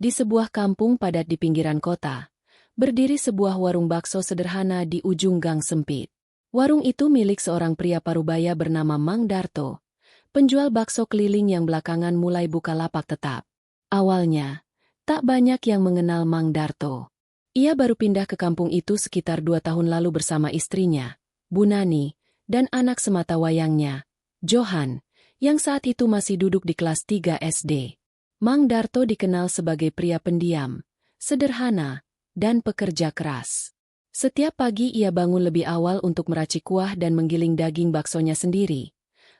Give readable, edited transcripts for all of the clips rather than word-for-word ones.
Di sebuah kampung padat di pinggiran kota, berdiri sebuah warung bakso sederhana di ujung gang sempit. Warung itu milik seorang pria parubaya bernama Mang Darto, penjual bakso keliling yang belakangan mulai buka lapak tetap. Awalnya, tak banyak yang mengenal Mang Darto. Ia baru pindah ke kampung itu sekitar 2 tahun lalu bersama istrinya, Bu Nani, dan anak sematawayangnya, Johan, yang saat itu masih duduk di kelas 3 SD. Mang Darto dikenal sebagai pria pendiam, sederhana, dan pekerja keras. Setiap pagi ia bangun lebih awal untuk meracik kuah dan menggiling daging baksonya sendiri,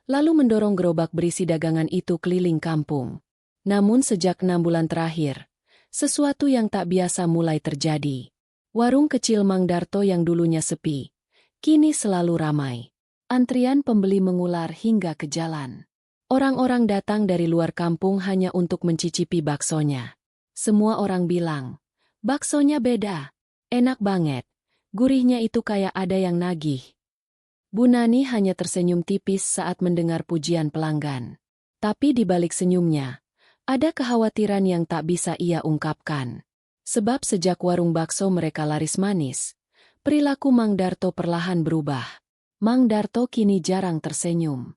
lalu mendorong gerobak berisi dagangan itu keliling kampung. Namun sejak 6 bulan terakhir, sesuatu yang tak biasa mulai terjadi. Warung kecil Mang Darto yang dulunya sepi, kini selalu ramai. Antrian pembeli mengular hingga ke jalan. Orang-orang datang dari luar kampung hanya untuk mencicipi baksonya. Semua orang bilang, baksonya beda, enak banget, gurihnya itu kayak ada yang nagih. Bu Nani hanya tersenyum tipis saat mendengar pujian pelanggan. Tapi di balik senyumnya, ada kekhawatiran yang tak bisa ia ungkapkan. Sebab sejak warung bakso mereka laris manis, perilaku Mang Darto perlahan berubah. Mang Darto kini jarang tersenyum.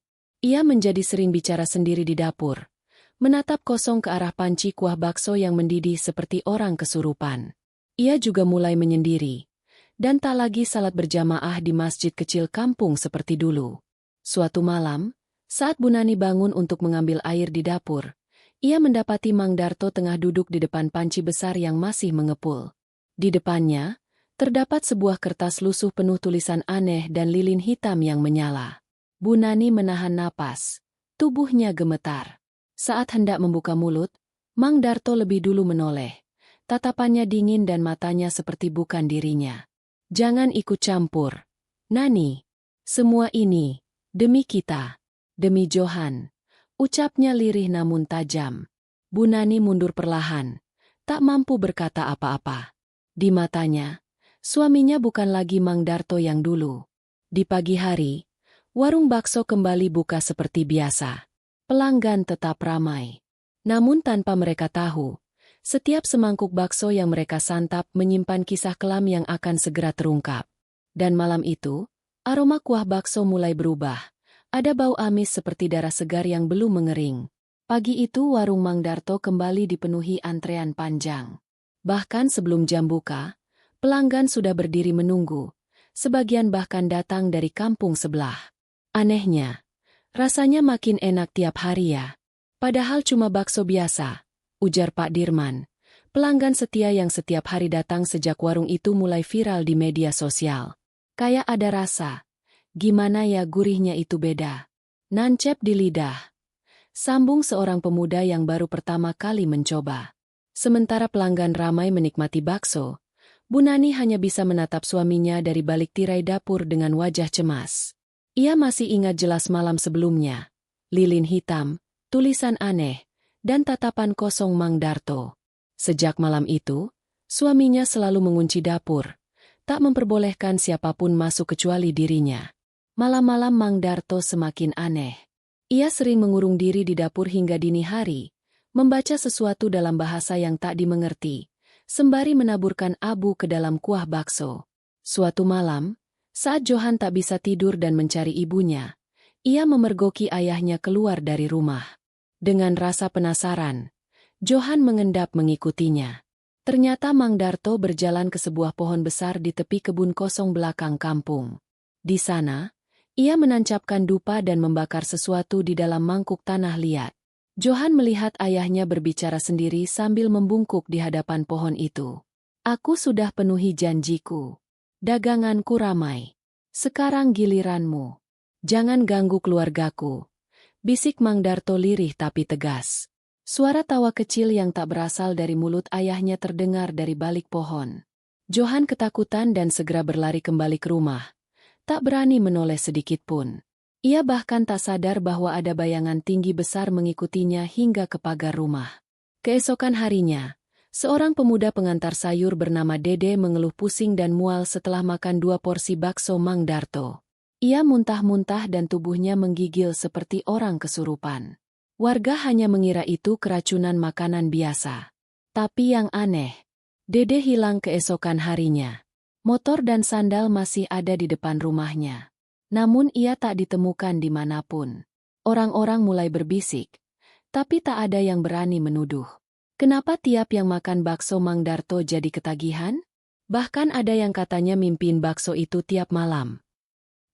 Ia menjadi sering bicara sendiri di dapur, menatap kosong ke arah panci kuah bakso yang mendidih seperti orang kesurupan. Ia juga mulai menyendiri, dan tak lagi salat berjamaah di masjid kecil kampung seperti dulu. Suatu malam, saat Bu Nani bangun untuk mengambil air di dapur, ia mendapati Mang Darto tengah duduk di depan panci besar yang masih mengepul. Di depannya, terdapat sebuah kertas lusuh penuh tulisan aneh dan lilin hitam yang menyala. Bu Nani menahan napas, tubuhnya gemetar. Saat hendak membuka mulut, Mang Darto lebih dulu menoleh. Tatapannya dingin dan matanya seperti bukan dirinya. Jangan ikut campur, Nani. Semua ini, demi kita, demi Johan. Ucapnya lirih namun tajam. Bu Nani mundur perlahan, tak mampu berkata apa-apa. Di matanya, suaminya bukan lagi Mang Darto yang dulu. Di pagi hari, warung bakso kembali buka seperti biasa. Pelanggan tetap ramai. Namun tanpa mereka tahu, setiap semangkuk bakso yang mereka santap menyimpan kisah kelam yang akan segera terungkap. Dan malam itu, aroma kuah bakso mulai berubah. Ada bau amis seperti darah segar yang belum mengering. Pagi itu warung Mang Darto kembali dipenuhi antrean panjang. Bahkan sebelum jam buka, pelanggan sudah berdiri menunggu. Sebagian bahkan datang dari kampung sebelah. Anehnya, rasanya makin enak tiap hari ya. Padahal cuma bakso biasa, ujar Pak Dirman. Pelanggan setia yang setiap hari datang sejak warung itu mulai viral di media sosial. Kayak ada rasa. Gimana ya gurihnya itu beda. Nancep di lidah. Sambung seorang pemuda yang baru pertama kali mencoba. Sementara pelanggan ramai menikmati bakso, Bu Nani hanya bisa menatap suaminya dari balik tirai dapur dengan wajah cemas. Ia masih ingat jelas malam sebelumnya. Lilin hitam, tulisan aneh, dan tatapan kosong Mang Darto. Sejak malam itu, suaminya selalu mengunci dapur, tak memperbolehkan siapapun masuk kecuali dirinya. Malam-malam Mang Darto semakin aneh. Ia sering mengurung diri di dapur hingga dini hari, membaca sesuatu dalam bahasa yang tak dimengerti, sembari menaburkan abu ke dalam kuah bakso. Suatu malam, saat Johan tak bisa tidur dan mencari ibunya, ia memergoki ayahnya keluar dari rumah. Dengan rasa penasaran, Johan mengendap mengikutinya. Ternyata Mang Darto berjalan ke sebuah pohon besar di tepi kebun kosong belakang kampung. Di sana, ia menancapkan dupa dan membakar sesuatu di dalam mangkuk tanah liat. Johan melihat ayahnya berbicara sendiri sambil membungkuk di hadapan pohon itu. Aku sudah penuhi janjiku. Daganganku ramai. Sekarang giliranmu. Jangan ganggu keluargaku. Bisik Mang Darto lirih tapi tegas. Suara tawa kecil yang tak berasal dari mulut ayahnya terdengar dari balik pohon. Johan ketakutan dan segera berlari kembali ke rumah. Tak berani menoleh sedikit pun. Ia bahkan tak sadar bahwa ada bayangan tinggi besar mengikutinya hingga ke pagar rumah. Keesokan harinya, seorang pemuda pengantar sayur bernama Dede mengeluh pusing dan mual setelah makan 2 porsi bakso Mang Darto. Ia muntah-muntah dan tubuhnya menggigil seperti orang kesurupan. Warga hanya mengira itu keracunan makanan biasa. Tapi yang aneh, Dede hilang keesokan harinya. Motor dan sandal masih ada di depan rumahnya. Namun ia tak ditemukan dimanapun. Orang-orang mulai berbisik, tapi tak ada yang berani menuduh. Kenapa tiap yang makan bakso Mang Darto jadi ketagihan? Bahkan ada yang katanya mimpin bakso itu tiap malam.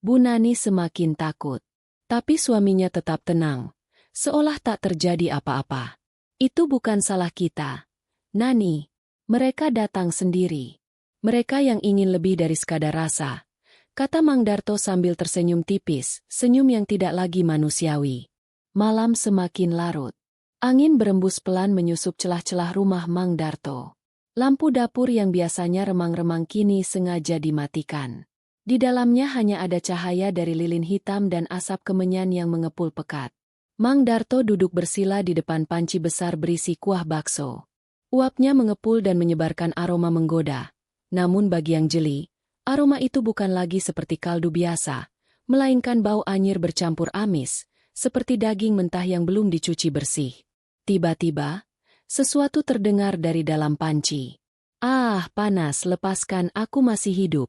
Bu Nani semakin takut. Tapi suaminya tetap tenang, seolah tak terjadi apa-apa. Itu bukan salah kita, Nani. Mereka datang sendiri. Mereka yang ingin lebih dari sekadar rasa, kata Mang Darto sambil tersenyum tipis, senyum yang tidak lagi manusiawi. Malam semakin larut. Angin berembus pelan menyusup celah-celah rumah Mang Darto. Lampu dapur yang biasanya remang-remang kini sengaja dimatikan. Di dalamnya hanya ada cahaya dari lilin hitam dan asap kemenyan yang mengepul pekat. Mang Darto duduk bersila di depan panci besar berisi kuah bakso. Uapnya mengepul dan menyebarkan aroma menggoda. Namun bagi yang jeli, aroma itu bukan lagi seperti kaldu biasa, melainkan bau anyir bercampur amis, seperti daging mentah yang belum dicuci bersih. Tiba-tiba, sesuatu terdengar dari dalam panci. "Ah, panas, lepaskan, aku masih hidup."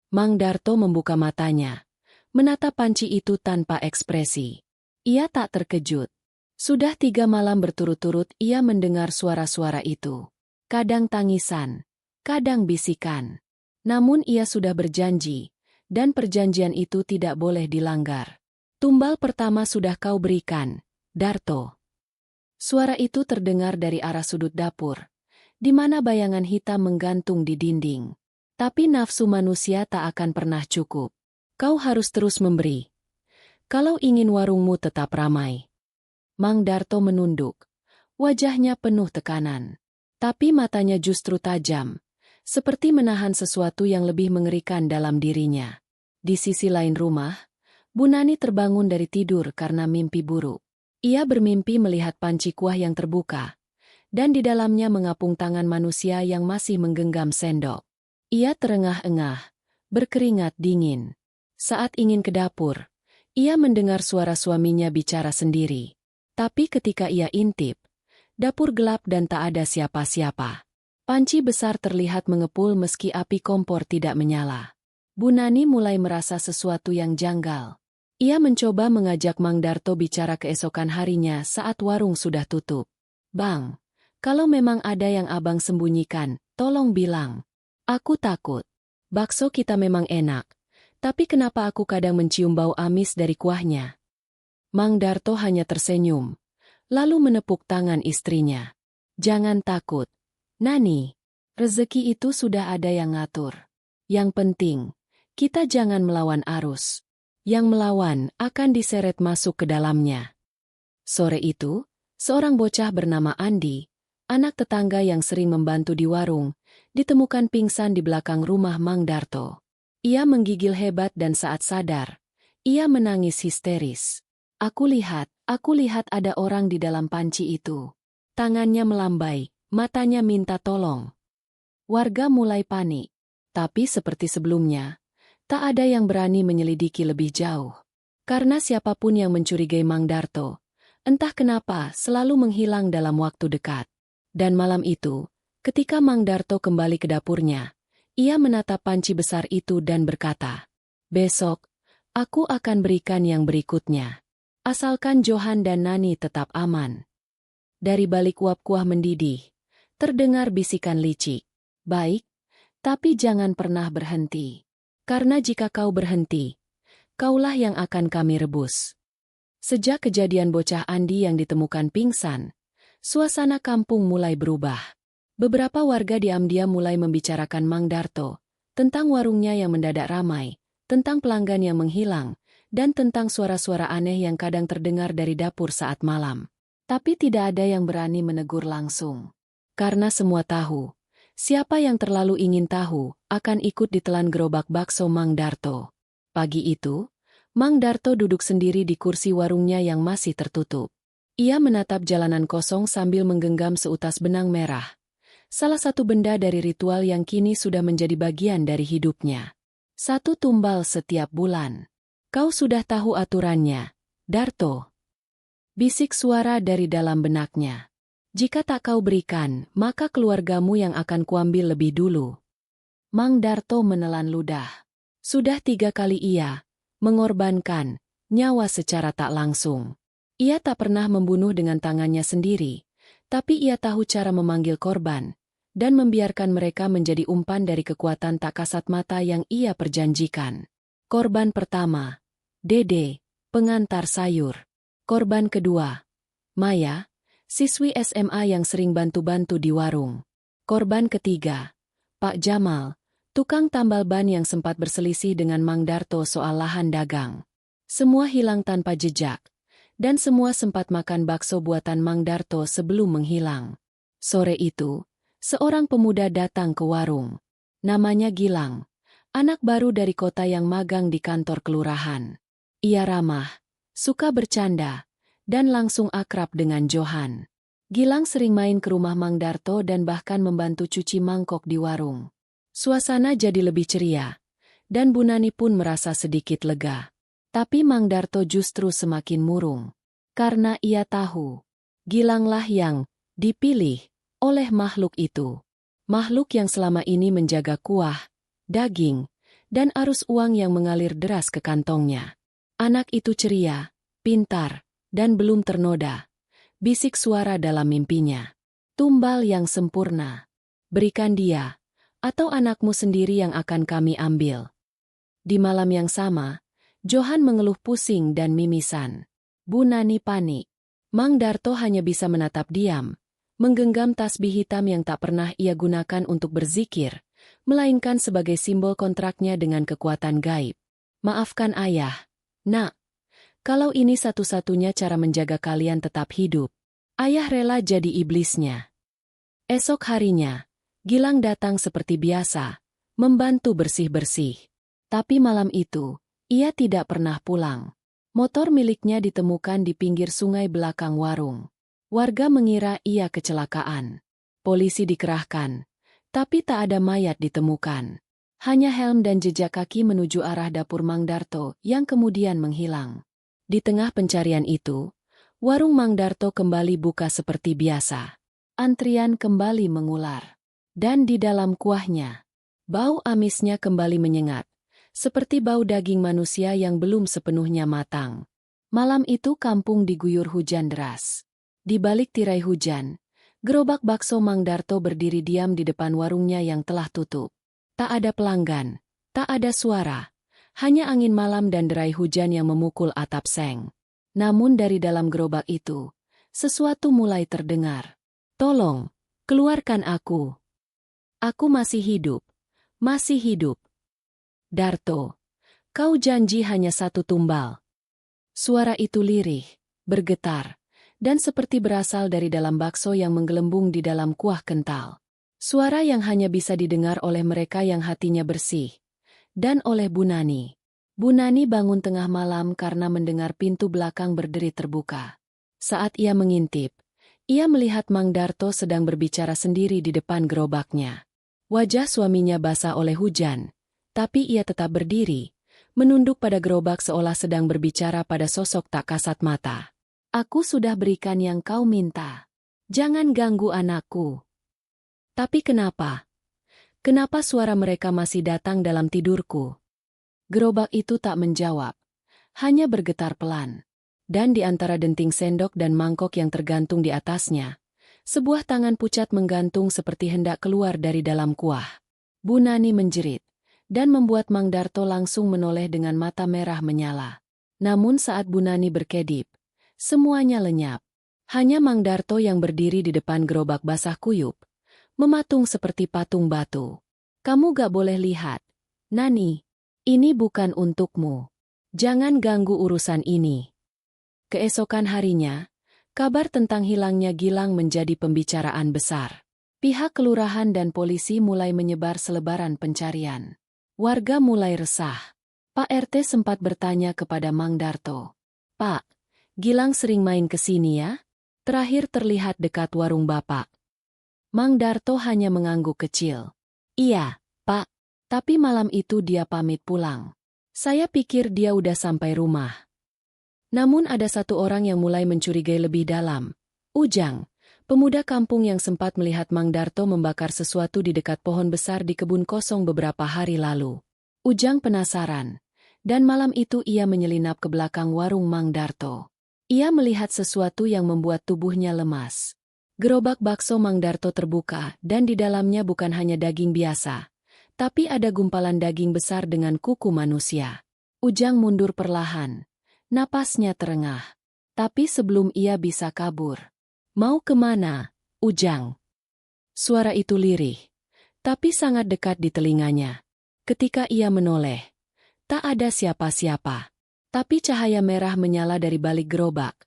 Mang Darto membuka matanya, menatap panci itu tanpa ekspresi. Ia tak terkejut. Sudah 3 malam berturut-turut ia mendengar suara-suara itu. Kadang tangisan, kadang bisikan. Namun ia sudah berjanji, dan perjanjian itu tidak boleh dilanggar. "Tumbal pertama sudah kau berikan, Darto." Suara itu terdengar dari arah sudut dapur, di mana bayangan hitam menggantung di dinding. Tapi nafsu manusia tak akan pernah cukup. Kau harus terus memberi, kalau ingin warungmu tetap ramai. Mang Darto menunduk. Wajahnya penuh tekanan. Tapi matanya justru tajam, seperti menahan sesuatu yang lebih mengerikan dalam dirinya. Di sisi lain rumah, Bu Nani terbangun dari tidur karena mimpi buruk. Ia bermimpi melihat panci kuah yang terbuka, dan di dalamnya mengapung tangan manusia yang masih menggenggam sendok. Ia terengah-engah, berkeringat dingin. Saat ingin ke dapur, ia mendengar suara suaminya bicara sendiri. Tapi ketika ia intip, dapur gelap dan tak ada siapa-siapa. Panci besar terlihat mengepul meski api kompor tidak menyala. Bu Nani mulai merasa sesuatu yang janggal. Ia mencoba mengajak Mang Darto bicara keesokan harinya saat warung sudah tutup. "Bang, kalau memang ada yang abang sembunyikan, tolong bilang. Aku takut. Bakso kita memang enak, tapi kenapa aku kadang mencium bau amis dari kuahnya?" Mang Darto hanya tersenyum, lalu menepuk tangan istrinya. "Jangan takut, Nani. Rezeki itu sudah ada yang ngatur. Yang penting, kita jangan melawan arus. Yang melawan akan diseret masuk ke dalamnya." Sore itu, seorang bocah bernama Andi, anak tetangga yang sering membantu di warung, ditemukan pingsan di belakang rumah Mang Darto. Ia menggigil hebat dan saat sadar, ia menangis histeris. Aku lihat ada orang di dalam panci itu." Tangannya melambai, matanya minta tolong. Warga mulai panik, tapi seperti sebelumnya, tak ada yang berani menyelidiki lebih jauh. Karena siapapun yang mencurigai Mang Darto, entah kenapa selalu menghilang dalam waktu dekat. Dan malam itu, ketika Mang Darto kembali ke dapurnya, ia menatap panci besar itu dan berkata, "Besok, aku akan berikan yang berikutnya. Asalkan Johan dan Nani tetap aman." Dari balik uap kuah mendidih, terdengar bisikan licik. "Baik, tapi jangan pernah berhenti. Karena jika kau berhenti, kaulah yang akan kami rebus." Sejak kejadian bocah Andi yang ditemukan pingsan, suasana kampung mulai berubah. Beberapa warga diam-diam mulai membicarakan Mang Darto, tentang warungnya yang mendadak ramai, tentang pelanggan yang menghilang, dan tentang suara-suara aneh yang kadang terdengar dari dapur saat malam. Tapi tidak ada yang berani menegur langsung. Karena semua tahu, siapa yang terlalu ingin tahu, akan ikut ditelan gerobak bakso Mang Darto. Pagi itu, Mang Darto duduk sendiri di kursi warungnya yang masih tertutup. Ia menatap jalanan kosong sambil menggenggam seutas benang merah. Salah satu benda dari ritual yang kini sudah menjadi bagian dari hidupnya. 1 tumbal setiap bulan. Kau sudah tahu aturannya, Darto. Bisik suara dari dalam benaknya. Jika tak kau berikan, maka keluargamu yang akan kuambil lebih dulu. Mang Darto menelan ludah. Sudah 3 kali ia mengorbankan nyawa secara tak langsung. Ia tak pernah membunuh dengan tangannya sendiri, tapi ia tahu cara memanggil korban, dan membiarkan mereka menjadi umpan dari kekuatan tak kasat mata yang ia perjanjikan. Korban pertama, Dede, pengantar sayur. Korban kedua, Maya, siswi SMA yang sering bantu-bantu di warung. Korban ketiga, Pak Jamal, tukang tambal ban yang sempat berselisih dengan Mang Darto soal lahan dagang. Semua hilang tanpa jejak, dan semua sempat makan bakso buatan Mang Darto sebelum menghilang. Sore itu, seorang pemuda datang ke warung. Namanya Gilang, anak baru dari kota yang magang di kantor kelurahan. Ia ramah, suka bercanda, dan langsung akrab dengan Johan. Gilang sering main ke rumah Mang Darto dan bahkan membantu cuci mangkok di warung. Suasana jadi lebih ceria, dan Bu Nani pun merasa sedikit lega. Tapi Mang Darto justru semakin murung. Karena ia tahu, Gilanglah yang dipilih oleh makhluk itu. Makhluk yang selama ini menjaga kuah, daging, dan arus uang yang mengalir deras ke kantongnya. Anak itu ceria, pintar, dan belum ternoda. Bisik suara dalam mimpinya. Tumbal yang sempurna. Berikan dia, atau anakmu sendiri yang akan kami ambil. Di malam yang sama, Johan mengeluh pusing dan mimisan. Bu Nani panik. Mang Darto hanya bisa menatap diam, menggenggam tasbih hitam yang tak pernah ia gunakan untuk berzikir, melainkan sebagai simbol kontraknya dengan kekuatan gaib. Maafkan ayah, nak. Kalau ini satu-satunya cara menjaga kalian tetap hidup, ayah rela jadi iblisnya. Esok harinya, Gilang datang seperti biasa, membantu bersih-bersih. Tapi malam itu, ia tidak pernah pulang. Motor miliknya ditemukan di pinggir sungai belakang warung. Warga mengira ia kecelakaan. Polisi dikerahkan, tapi tak ada mayat ditemukan. Hanya helm dan jejak kaki menuju arah dapur Mang Darto yang kemudian menghilang. Di tengah pencarian itu, warung Mang Darto kembali buka seperti biasa. Antrian kembali mengular. Dan di dalam kuahnya, bau amisnya kembali menyengat, seperti bau daging manusia yang belum sepenuhnya matang. Malam itu kampung diguyur hujan deras. Di balik tirai hujan, gerobak bakso Mang Darto berdiri diam di depan warungnya yang telah tutup. Tak ada pelanggan, tak ada suara, hanya angin malam dan derai hujan yang memukul atap seng. Namun dari dalam gerobak itu, sesuatu mulai terdengar. Tolong, keluarkan aku. Aku masih hidup. Masih hidup. Darto, kau janji hanya 1 tumbal. Suara itu lirih, bergetar, dan seperti berasal dari dalam bakso yang menggelembung di dalam kuah kental. Suara yang hanya bisa didengar oleh mereka yang hatinya bersih, dan oleh Bu Nani. Bu Nani bangun tengah malam karena mendengar pintu belakang berderi terbuka. Saat ia mengintip, ia melihat Mang Darto sedang berbicara sendiri di depan gerobaknya. Wajah suaminya basah oleh hujan, tapi ia tetap berdiri, menunduk pada gerobak seolah sedang berbicara pada sosok tak kasat mata. Aku sudah berikan yang kau minta. Jangan ganggu anakku. Tapi kenapa? Kenapa suara mereka masih datang dalam tidurku? Gerobak itu tak menjawab, hanya bergetar pelan. Dan di antara denting sendok dan mangkok yang tergantung di atasnya, sebuah tangan pucat menggantung seperti hendak keluar dari dalam kuah. Bu Nani menjerit, dan membuat Mang Darto langsung menoleh dengan mata merah menyala. Namun saat Bu Nani berkedip, semuanya lenyap. Hanya Mang Darto yang berdiri di depan gerobak basah kuyup, mematung seperti patung batu. Kamu gak boleh lihat. Nani, ini bukan untukmu. Jangan ganggu urusan ini. Keesokan harinya, kabar tentang hilangnya Gilang menjadi pembicaraan besar. Pihak kelurahan dan polisi mulai menyebar selebaran pencarian. Warga mulai resah. Pak RT sempat bertanya kepada Mang Darto. Pak, Gilang sering main ke sini ya? Terakhir terlihat dekat warung Bapak. Mang Darto hanya mengangguk kecil. Iya, Pak. Tapi malam itu dia pamit pulang. Saya pikir dia udah sampai rumah. Namun ada satu orang yang mulai mencurigai lebih dalam. Ujang, Pemuda kampung yang sempat melihat Mang Darto membakar sesuatu di dekat pohon besar di kebun kosong beberapa hari lalu. Ujang penasaran, dan malam itu ia menyelinap ke belakang warung Mang Darto. Ia melihat sesuatu yang membuat tubuhnya lemas. Gerobak bakso Mang Darto terbuka dan di dalamnya bukan hanya daging biasa, tapi ada gumpalan daging besar dengan kuku manusia. Ujang mundur perlahan. Napasnya terengah. Tapi sebelum ia bisa kabur. Mau kemana, Ujang? Suara itu lirih, tapi sangat dekat di telinganya. Ketika ia menoleh, tak ada siapa-siapa. Tapi cahaya merah menyala dari balik gerobak,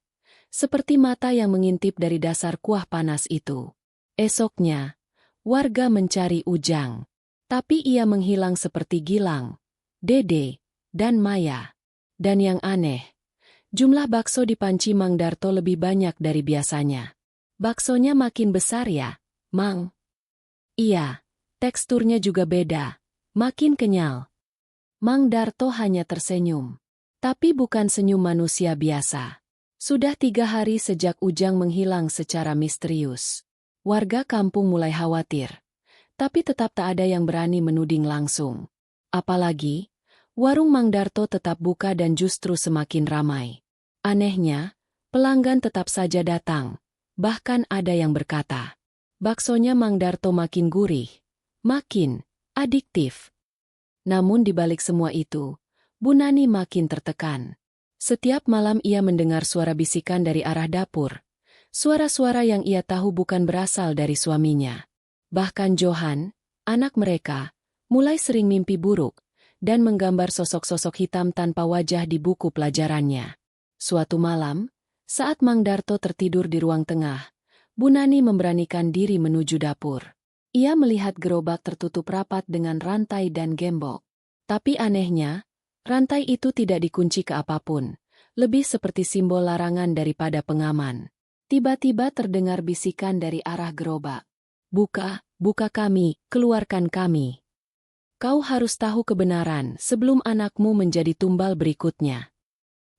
seperti mata yang mengintip dari dasar kuah panas itu. Esoknya, warga mencari Ujang. Tapi ia menghilang seperti Gilang, Dede, dan Maya. Dan yang aneh, jumlah bakso di panci Mang Darto lebih banyak dari biasanya. Baksonya makin besar ya, Mang? Iya, teksturnya juga beda, makin kenyal. Mang Darto hanya tersenyum. Tapi bukan senyum manusia biasa. Sudah 3 hari sejak Ujang menghilang secara misterius. Warga kampung mulai khawatir. Tapi tetap tak ada yang berani menuding langsung. Apalagi, warung Mang Darto tetap buka dan justru semakin ramai. Anehnya, pelanggan tetap saja datang. Bahkan ada yang berkata, baksonya Mang Darto makin gurih, makin adiktif. Namun di balik semua itu, Bu Nani makin tertekan. Setiap malam ia mendengar suara bisikan dari arah dapur. Suara-suara yang ia tahu bukan berasal dari suaminya. Bahkan Johan, anak mereka, mulai sering mimpi buruk dan menggambar sosok-sosok hitam tanpa wajah di buku pelajarannya. Suatu malam, saat Mang Darto tertidur di ruang tengah, Bu Nani memberanikan diri menuju dapur. Ia melihat gerobak tertutup rapat dengan rantai dan gembok. Tapi anehnya, rantai itu tidak dikunci ke apapun, lebih seperti simbol larangan daripada pengaman. Tiba-tiba terdengar bisikan dari arah gerobak. Buka, buka kami, keluarkan kami. Kau harus tahu kebenaran sebelum anakmu menjadi tumbal berikutnya.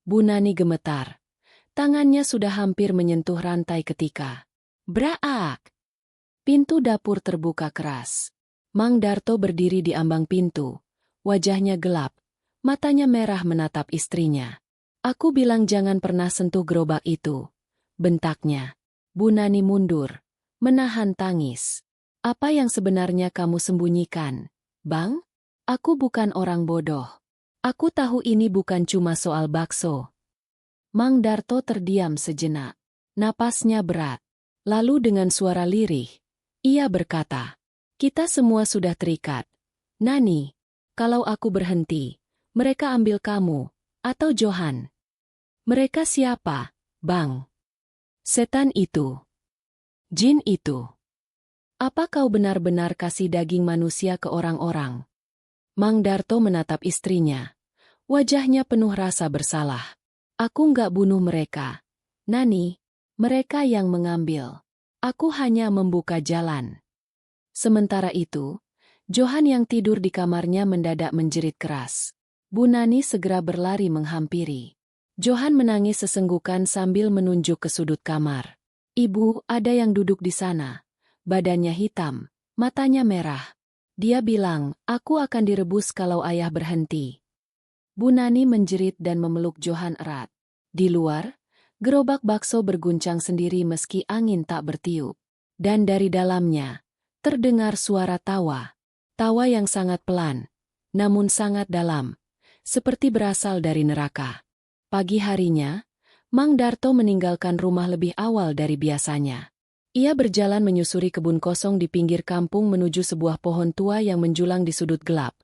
Bu Nani gemetar. Tangannya sudah hampir menyentuh rantai ketika braak! Pintu dapur terbuka keras. Mang Darto berdiri di ambang pintu. Wajahnya gelap, matanya merah menatap istrinya. Aku bilang jangan pernah sentuh gerobak itu. Bentaknya. Bu Nani mundur, menahan tangis. Apa yang sebenarnya kamu sembunyikan, Bang? Aku bukan orang bodoh. Aku tahu ini bukan cuma soal bakso. Mang Darto terdiam sejenak. Napasnya berat. Lalu dengan suara lirih, ia berkata, kita semua sudah terikat. Nani, kalau aku berhenti, mereka ambil kamu, atau Johan. Mereka siapa, Bang? Setan itu. Jin itu. Apa kau benar-benar kasih daging manusia ke orang-orang? Mang Darto menatap istrinya. Wajahnya penuh rasa bersalah. Aku nggak bunuh mereka. Nani, mereka yang mengambil. Aku hanya membuka jalan. Sementara itu, Johan yang tidur di kamarnya mendadak menjerit keras. Bu Nani segera berlari menghampiri. Johan menangis sesenggukan sambil menunjuk ke sudut kamar. Ibu, ada yang duduk di sana. Badannya hitam, matanya merah. Dia bilang, aku akan direbus kalau ayah berhenti. Bu Nani menjerit dan memeluk Johan erat. Di luar, gerobak bakso berguncang sendiri meski angin tak bertiup. Dan dari dalamnya, terdengar suara tawa. Tawa yang sangat pelan, namun sangat dalam, seperti berasal dari neraka. Pagi harinya, Mang Darto meninggalkan rumah lebih awal dari biasanya. Ia berjalan menyusuri kebun kosong di pinggir kampung menuju sebuah pohon tua yang menjulang di sudut gelap.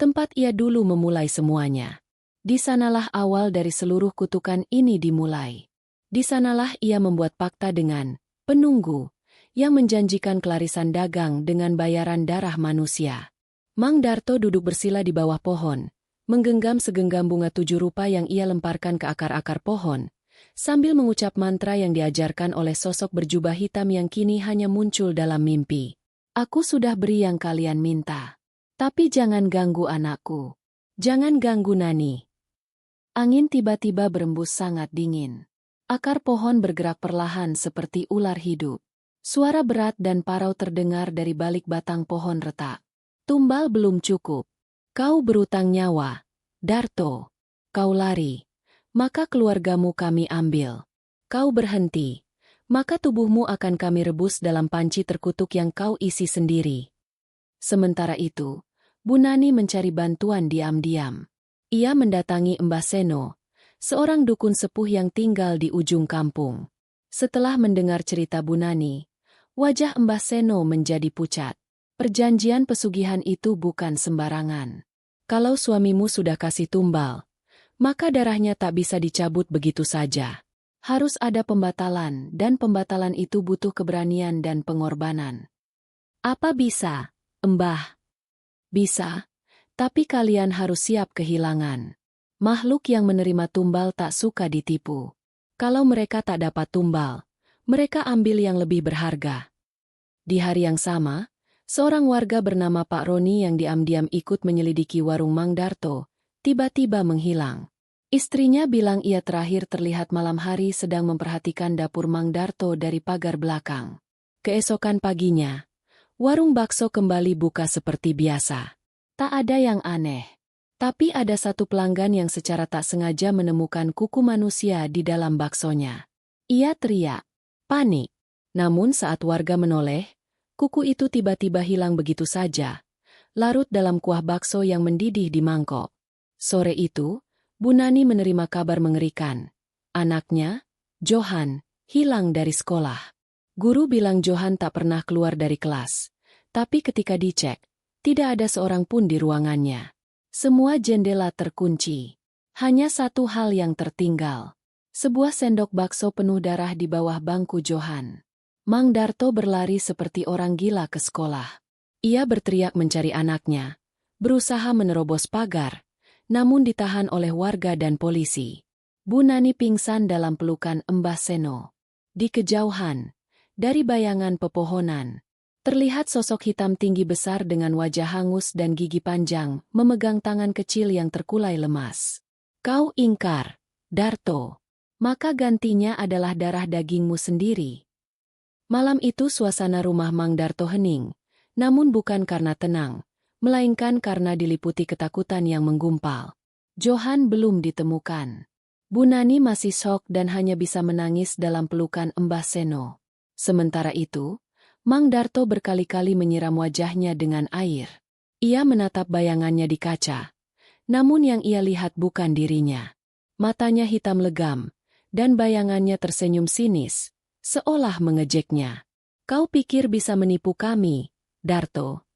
Tempat ia dulu memulai semuanya. Di sanalah awal dari seluruh kutukan ini dimulai. Di sanalah ia membuat fakta dengan penunggu, yang menjanjikan kelarisan dagang dengan bayaran darah manusia. Mang Darto duduk bersila di bawah pohon, menggenggam segenggam bunga 7 rupa yang ia lemparkan ke akar-akar pohon, sambil mengucap mantra yang diajarkan oleh sosok berjubah hitam yang kini hanya muncul dalam mimpi. Aku sudah beri yang kalian minta. Tapi jangan ganggu anakku. Jangan ganggu Nani. Angin tiba-tiba berembus sangat dingin. Akar pohon bergerak perlahan seperti ular hidup. Suara berat dan parau terdengar dari balik batang pohon retak. Tumbal belum cukup. Kau berutang nyawa, Darto. Kau lari, maka keluargamu kami ambil. Kau berhenti, maka tubuhmu akan kami rebus dalam panci terkutuk yang kau isi sendiri. Sementara itu, Bu Nani mencari bantuan diam-diam. Ia mendatangi Mbah Seno, seorang dukun sepuh yang tinggal di ujung kampung. Setelah mendengar cerita Bu Nani, wajah Mbah Seno menjadi pucat. Perjanjian pesugihan itu bukan sembarangan. Kalau suamimu sudah kasih tumbal, maka darahnya tak bisa dicabut begitu saja. Harus ada pembatalan, dan pembatalan itu butuh keberanian dan pengorbanan. Apa bisa, Mbah? Bisa, tapi kalian harus siap kehilangan. Makhluk yang menerima tumbal tak suka ditipu. Kalau mereka tak dapat tumbal, mereka ambil yang lebih berharga. Di hari yang sama, seorang warga bernama Pak Roni yang diam-diam ikut menyelidiki warung Mang Darto, tiba-tiba menghilang. Istrinya bilang ia terakhir terlihat malam hari sedang memperhatikan dapur Mang Darto dari pagar belakang. Keesokan paginya, warung bakso kembali buka seperti biasa. Tak ada yang aneh. Tapi ada satu pelanggan yang secara tak sengaja menemukan kuku manusia di dalam baksonya. Ia teriak, panik. Namun saat warga menoleh, kuku itu tiba-tiba hilang begitu saja, larut dalam kuah bakso yang mendidih di mangkok. Sore itu, Bu Nani menerima kabar mengerikan. Anaknya, Johan, hilang dari sekolah. Guru bilang Johan tak pernah keluar dari kelas. Tapi ketika dicek, tidak ada seorang pun di ruangannya. Semua jendela terkunci. Hanya satu hal yang tertinggal. Sebuah sendok bakso penuh darah di bawah bangku Johan. Mang Darto berlari seperti orang gila ke sekolah. Ia berteriak mencari anaknya, berusaha menerobos pagar, namun ditahan oleh warga dan polisi. Bu Nani pingsan dalam pelukan Mbah Seno. Di kejauhan, dari bayangan pepohonan, terlihat sosok hitam tinggi besar dengan wajah hangus dan gigi panjang, memegang tangan kecil yang terkulai lemas. Kau ingkar, Darto. Maka gantinya adalah darah dagingmu sendiri. Malam itu suasana rumah Mang Darto hening, namun bukan karena tenang, melainkan karena diliputi ketakutan yang menggumpal. Johan belum ditemukan. Bu Nani masih syok dan hanya bisa menangis dalam pelukan Mbah Seno. Sementara itu, Mang Darto berkali-kali menyiram wajahnya dengan air. Ia menatap bayangannya di kaca, namun yang ia lihat bukan dirinya. Matanya hitam legam, dan bayangannya tersenyum sinis, seolah mengejeknya. Kau pikir bisa menipu kami, Darto?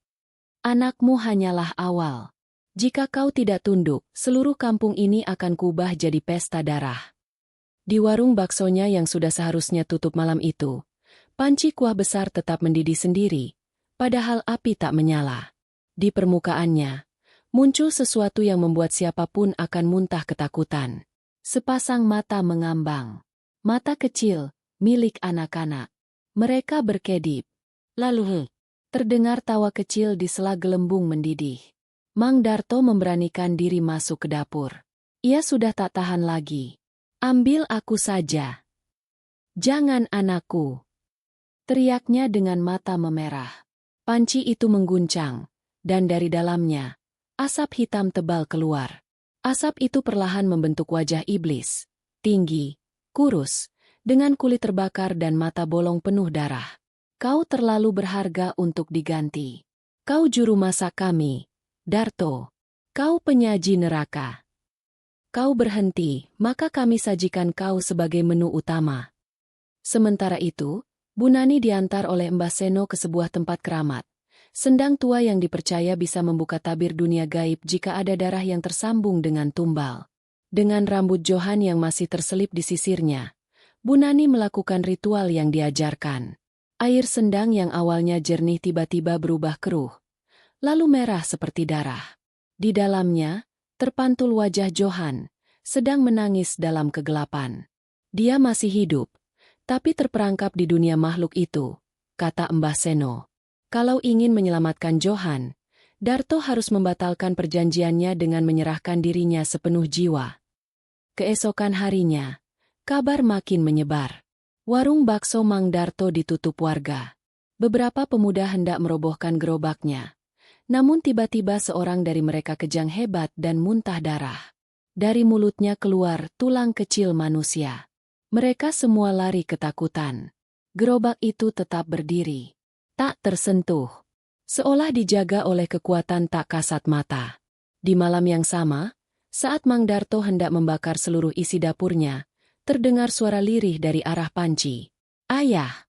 Anakmu hanyalah awal. Jika kau tidak tunduk, seluruh kampung ini akan kubah jadi pesta darah. Di warung baksonya yang sudah seharusnya tutup malam itu, panci kuah besar tetap mendidih sendiri, padahal api tak menyala. Di permukaannya, muncul sesuatu yang membuat siapapun akan muntah ketakutan. Sepasang mata mengambang. Mata kecil, milik anak-anak. Mereka berkedip. Lalu, terdengar tawa kecil di sela gelembung mendidih. Mang Darto memberanikan diri masuk ke dapur. Ia sudah tak tahan lagi. Ambil aku saja. Jangan anakku. Teriaknya dengan mata memerah. Panci itu mengguncang, dan dari dalamnya, asap hitam tebal keluar. Asap itu perlahan membentuk wajah iblis. Tinggi, kurus, dengan kulit terbakar dan mata bolong penuh darah. Kau terlalu berharga untuk diganti. Kau juru masak kami, Darto. Kau penyaji neraka. Kau berhenti, maka kami sajikan kau sebagai menu utama. Sementara itu, Bu Nani diantar oleh Mbah Seno ke sebuah tempat keramat. Sendang tua yang dipercaya bisa membuka tabir dunia gaib jika ada darah yang tersambung dengan tumbal. Dengan rambut Johan yang masih terselip di sisirnya, Bu Nani melakukan ritual yang diajarkan. Air sendang yang awalnya jernih tiba-tiba berubah keruh, lalu merah seperti darah. Di dalamnya, terpantul wajah Johan, sedang menangis dalam kegelapan. Dia masih hidup, tapi terperangkap di dunia makhluk itu, kata Mbah Seno. Kalau ingin menyelamatkan Johan, Darto harus membatalkan perjanjiannya dengan menyerahkan dirinya sepenuh jiwa. Keesokan harinya, kabar makin menyebar. Warung bakso Mang Darto ditutup warga. Beberapa pemuda hendak merobohkan gerobaknya. Namun tiba-tiba seorang dari mereka kejang hebat dan muntah darah. Dari mulutnya keluar tulang kecil manusia. Mereka semua lari ketakutan. Gerobak itu tetap berdiri. Tak tersentuh. Seolah dijaga oleh kekuatan tak kasat mata. Di malam yang sama, saat Mang Darto hendak membakar seluruh isi dapurnya, terdengar suara lirih dari arah panci. "Ayah!"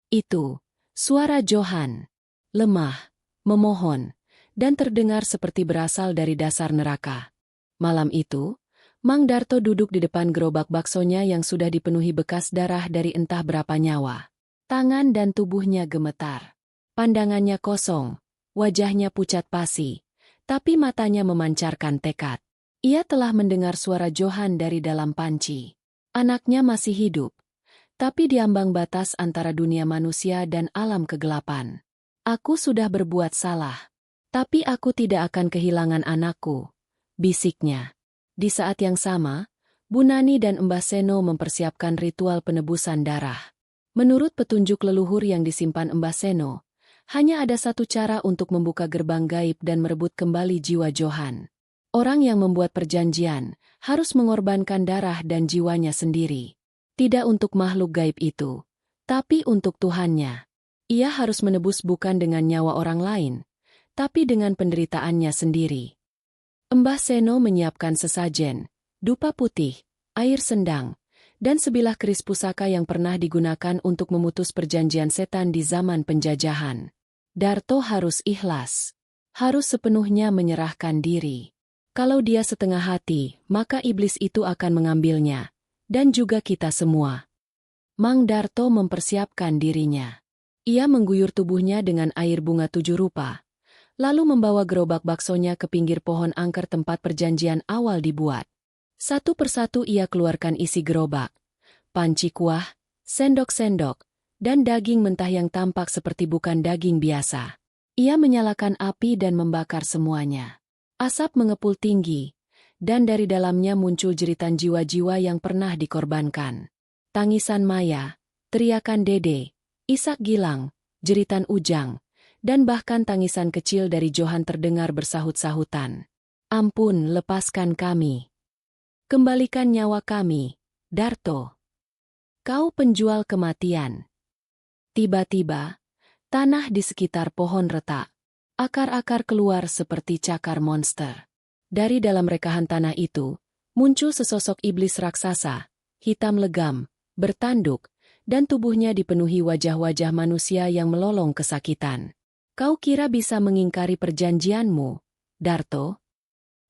Itu, suara Johan. Lemah, memohon, dan terdengar seperti berasal dari dasar neraka. Malam itu, Mang Darto duduk di depan gerobak baksonya yang sudah dipenuhi bekas darah dari entah berapa nyawa. Tangan dan tubuhnya gemetar. Pandangannya kosong, wajahnya pucat pasi, tapi matanya memancarkan tekad. Ia telah mendengar suara Johan dari dalam panci. Anaknya masih hidup, tapi di ambang batas antara dunia manusia dan alam kegelapan. "Aku sudah berbuat salah, tapi aku tidak akan kehilangan anakku," bisiknya. Di saat yang sama, Bu Nani dan Mbah Seno mempersiapkan ritual penebusan darah. Menurut petunjuk leluhur yang disimpan Mbah Seno, hanya ada satu cara untuk membuka gerbang gaib dan merebut kembali jiwa Johan. Orang yang membuat perjanjian harus mengorbankan darah dan jiwanya sendiri. Tidak untuk makhluk gaib itu, tapi untuk Tuhannya. Ia harus menebus bukan dengan nyawa orang lain, tapi dengan penderitaannya sendiri. Mbah Seno menyiapkan sesajen, dupa putih, air sendang, dan sebilah keris pusaka yang pernah digunakan untuk memutus perjanjian setan di zaman penjajahan. Darto harus ikhlas. Harus sepenuhnya menyerahkan diri. Kalau dia setengah hati, maka iblis itu akan mengambilnya. Dan juga kita semua. Mang Darto mempersiapkan dirinya. Ia mengguyur tubuhnya dengan air bunga 7 rupa. Lalu membawa gerobak baksonya ke pinggir pohon angker tempat perjanjian awal dibuat. Satu persatu ia keluarkan isi gerobak. Panci kuah, sendok-sendok, dan daging mentah yang tampak seperti bukan daging biasa. Ia menyalakan api dan membakar semuanya. Asap mengepul tinggi, dan dari dalamnya muncul jeritan jiwa-jiwa yang pernah dikorbankan. Tangisan Maya, teriakan Dede, isak Gilang, jeritan Ujang, dan bahkan tangisan kecil dari Johan terdengar bersahut-sahutan. "Ampun, lepaskan kami. Kembalikan nyawa kami, Darto. Kau penjual kematian." Tiba-tiba, tanah di sekitar pohon retak. Akar-akar keluar seperti cakar monster. Dari dalam rekahan tanah itu, muncul sesosok iblis raksasa, hitam legam, bertanduk, dan tubuhnya dipenuhi wajah-wajah manusia yang melolong kesakitan. "Kau kira bisa mengingkari perjanjianmu, Darto?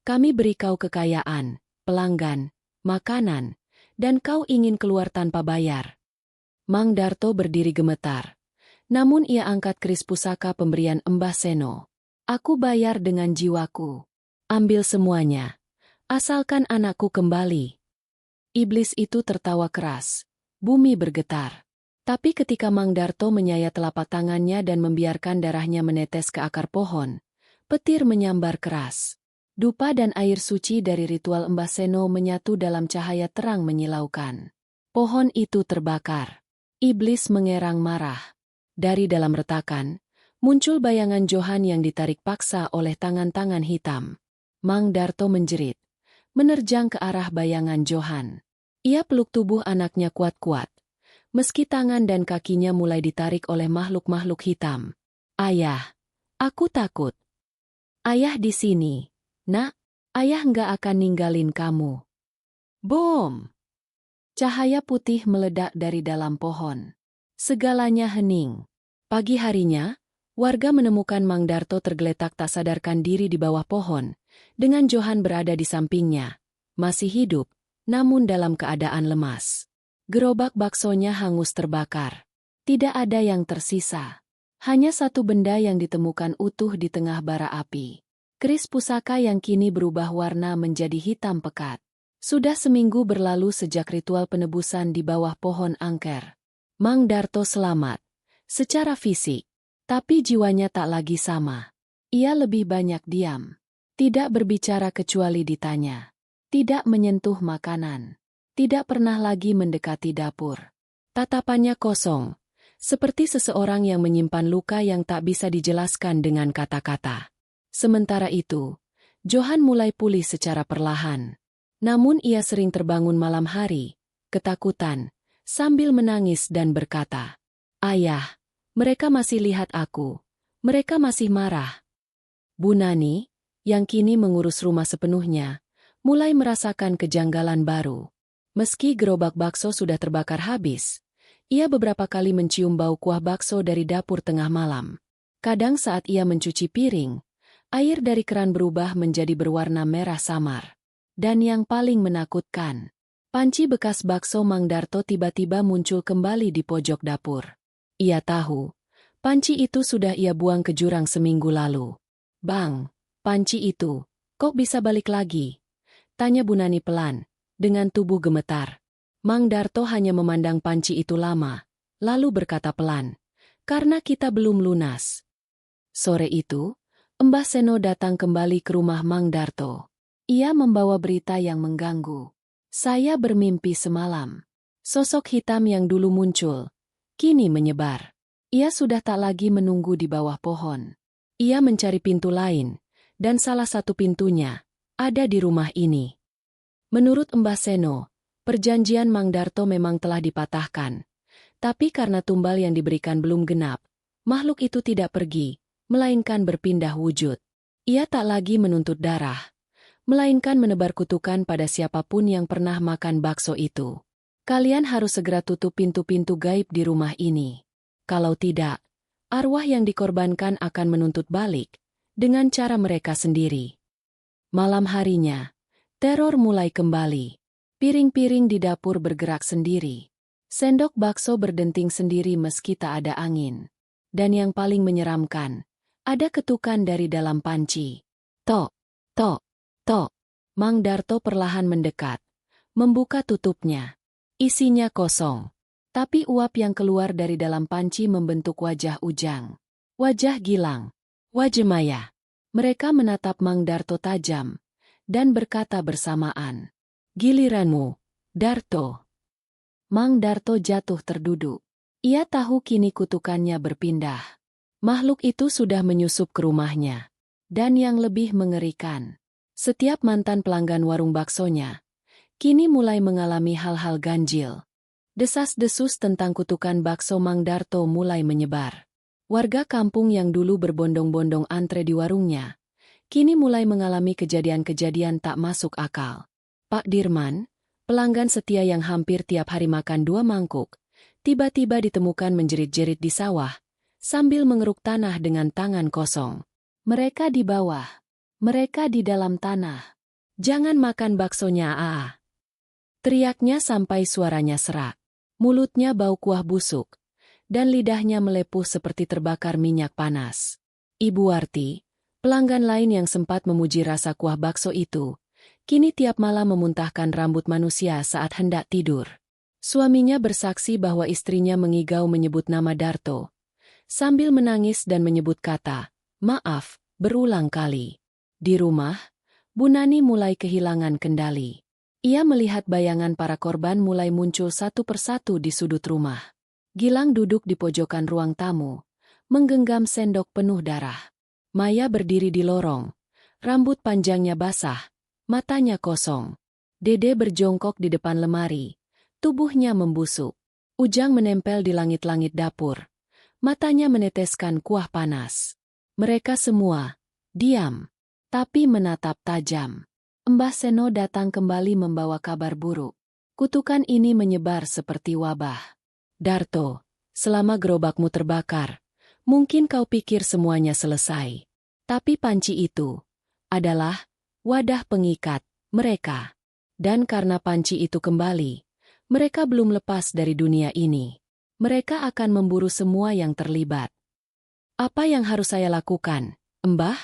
Kami beri kau kekayaan, pelanggan, makanan, dan kau ingin keluar tanpa bayar." Mang Darto berdiri gemetar. Namun ia angkat keris pusaka pemberian Mbah Seno. "Aku bayar dengan jiwaku. Ambil semuanya. Asalkan anakku kembali." Iblis itu tertawa keras. Bumi bergetar. Tapi ketika Mang Darto menyayat telapak tangannya dan membiarkan darahnya menetes ke akar pohon, petir menyambar keras. Dupa dan air suci dari ritual Mbah Seno menyatu dalam cahaya terang menyilaukan. Pohon itu terbakar. Iblis mengerang marah. Dari dalam retakan, muncul bayangan Johan yang ditarik paksa oleh tangan-tangan hitam. Mang Darto menjerit, menerjang ke arah bayangan Johan. Ia peluk tubuh anaknya kuat-kuat, meski tangan dan kakinya mulai ditarik oleh makhluk-makhluk hitam. "Ayah, aku takut. Ayah di sini, Nak. Ayah nggak akan ninggalin kamu." Bom! Cahaya putih meledak dari dalam pohon. Segalanya hening. Pagi harinya, warga menemukan Mang Darto tergeletak tak sadarkan diri di bawah pohon, dengan Johan berada di sampingnya. Masih hidup, namun dalam keadaan lemas. Gerobak baksonya hangus terbakar. Tidak ada yang tersisa. Hanya satu benda yang ditemukan utuh di tengah bara api. Keris pusaka yang kini berubah warna menjadi hitam pekat. Sudah seminggu berlalu sejak ritual penebusan di bawah pohon angker. Mang Darto selamat. Secara fisik, tapi jiwanya tak lagi sama. Ia lebih banyak diam. Tidak berbicara kecuali ditanya. Tidak menyentuh makanan. Tidak pernah lagi mendekati dapur. Tatapannya kosong, seperti seseorang yang menyimpan luka yang tak bisa dijelaskan dengan kata-kata. Sementara itu, Johan mulai pulih secara perlahan. Namun ia sering terbangun malam hari, ketakutan, sambil menangis dan berkata, "Ayah, mereka masih lihat aku. Mereka masih marah." Bu Nani, yang kini mengurus rumah sepenuhnya, mulai merasakan kejanggalan baru. Meski gerobak bakso sudah terbakar habis, ia beberapa kali mencium bau kuah bakso dari dapur tengah malam. Kadang saat ia mencuci piring, air dari keran berubah menjadi berwarna merah samar. Dan yang paling menakutkan, panci bekas bakso Mang Darto tiba-tiba muncul kembali di pojok dapur. Ia tahu, panci itu sudah ia buang ke jurang seminggu lalu. "Bang, panci itu, kok bisa balik lagi?" tanya Bu Nani pelan, dengan tubuh gemetar. Mang Darto hanya memandang panci itu lama, lalu berkata pelan, "Karena kita belum lunas." Sore itu, Mbah Seno datang kembali ke rumah Mang Darto. Ia membawa berita yang mengganggu. "Saya bermimpi semalam. Sosok hitam yang dulu muncul, kini menyebar. Ia sudah tak lagi menunggu di bawah pohon. Ia mencari pintu lain, dan salah satu pintunya ada di rumah ini." Menurut Mbah Seno, perjanjian Mang Darto memang telah dipatahkan. Tapi karena tumbal yang diberikan belum genap, makhluk itu tidak pergi, melainkan berpindah wujud. Ia tak lagi menuntut darah, melainkan menebar kutukan pada siapapun yang pernah makan bakso itu. "Kalian harus segera tutup pintu-pintu gaib di rumah ini. Kalau tidak, arwah yang dikorbankan akan menuntut balik, dengan cara mereka sendiri." Malam harinya, teror mulai kembali. Piring-piring di dapur bergerak sendiri. Sendok bakso berdenting sendiri meski tak ada angin. Dan yang paling menyeramkan, ada ketukan dari dalam panci. "Tok, tok, tok." Mang Darto perlahan mendekat, membuka tutupnya. Isinya kosong. Tapi uap yang keluar dari dalam panci membentuk wajah Ujang. Wajah Gilang. Wajah Maya. Mereka menatap Mang Darto tajam, dan berkata bersamaan, "Giliranmu, Darto." Mang Darto jatuh terduduk. Ia tahu kini kutukannya berpindah. Makhluk itu sudah menyusup ke rumahnya. Dan yang lebih mengerikan, setiap mantan pelanggan warung baksonya kini mulai mengalami hal-hal ganjil. Desas-desus tentang kutukan bakso Mang Darto mulai menyebar. Warga kampung yang dulu berbondong-bondong antre di warungnya kini mulai mengalami kejadian-kejadian tak masuk akal. Pak Dirman, pelanggan setia yang hampir tiap hari makan 2 mangkuk, tiba-tiba ditemukan menjerit-jerit di sawah, sambil mengeruk tanah dengan tangan kosong. "Mereka di bawah. Mereka di dalam tanah. Jangan makan baksonya, Aa." Teriaknya sampai suaranya serak. Mulutnya bau kuah busuk, dan lidahnya melepuh seperti terbakar minyak panas. Ibu Warti, pelanggan lain yang sempat memuji rasa kuah bakso itu, kini tiap malam memuntahkan rambut manusia saat hendak tidur. Suaminya bersaksi bahwa istrinya mengigau menyebut nama Darto, sambil menangis dan menyebut kata, "Maaf," berulang kali. Di rumah, Bu Nani mulai kehilangan kendali. Ia melihat bayangan para korban mulai muncul satu persatu di sudut rumah. Gilang duduk di pojokan ruang tamu, menggenggam sendok penuh darah. Maya berdiri di lorong, rambut panjangnya basah, matanya kosong. Dede berjongkok di depan lemari, tubuhnya membusuk. Ujang menempel di langit-langit dapur, matanya meneteskan kuah panas. Mereka semua diam, tapi menatap tajam. Mbah Seno datang kembali membawa kabar buruk. Kutukan ini menyebar seperti wabah. "Darto, selama gerobakmu terbakar, mungkin kau pikir semuanya selesai. Tapi panci itu adalah wadah pengikat mereka. Dan karena panci itu kembali, mereka belum lepas dari dunia ini. Mereka akan memburu semua yang terlibat." "Apa yang harus saya lakukan, Mbah?"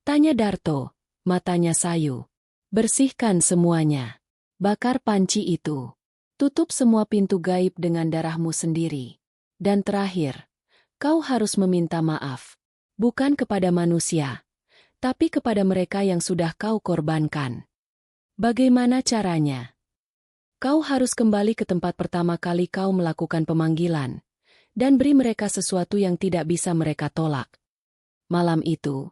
tanya Darto, matanya sayu. "Bersihkan semuanya. Bakar panci itu. Tutup semua pintu gaib dengan darahmu sendiri. Dan terakhir, kau harus meminta maaf. Bukan kepada manusia, tapi kepada mereka yang sudah kau korbankan." "Bagaimana caranya?" Kau harus kembali ke tempat pertama kali kau melakukan pemanggilan, dan beri mereka sesuatu yang tidak bisa mereka tolak. Malam itu,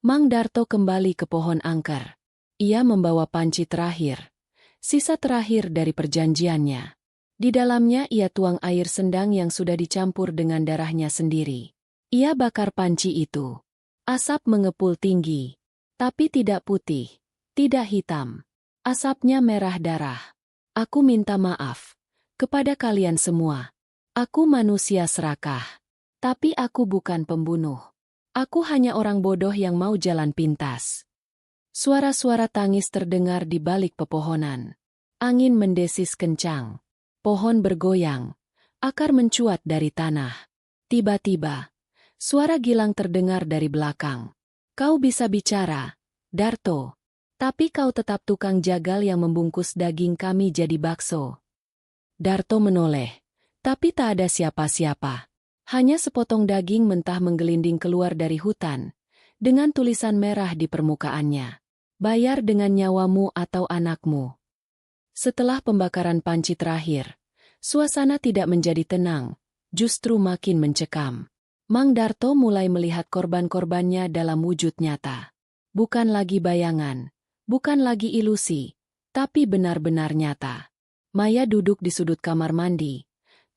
Mang Darto kembali ke pohon angker. Ia membawa panci terakhir, sisa terakhir dari perjanjiannya. Di dalamnya ia tuang air sendang yang sudah dicampur dengan darahnya sendiri. Ia bakar panci itu. Asap mengepul tinggi, tapi tidak putih, tidak hitam. Asapnya merah darah. Aku minta maaf kepada kalian semua. Aku manusia serakah, tapi aku bukan pembunuh. Aku hanya orang bodoh yang mau jalan pintas. Suara-suara tangis terdengar di balik pepohonan. Angin mendesis kencang. Pohon bergoyang. Akar mencuat dari tanah. Tiba-tiba, suara Gilang terdengar dari belakang. Kau bisa bicara, Darto. Tapi kau tetap tukang jagal yang membungkus daging kami jadi bakso. Darto menoleh, tapi tak ada siapa-siapa. Hanya sepotong daging mentah menggelinding keluar dari hutan, dengan tulisan merah di permukaannya. Bayar dengan nyawamu atau anakmu. Setelah pembakaran panci terakhir, suasana tidak menjadi tenang, justru makin mencekam. Mang Darto mulai melihat korban-korbannya dalam wujud nyata. Bukan lagi bayangan. Bukan lagi ilusi, tapi benar-benar nyata. Maya duduk di sudut kamar mandi.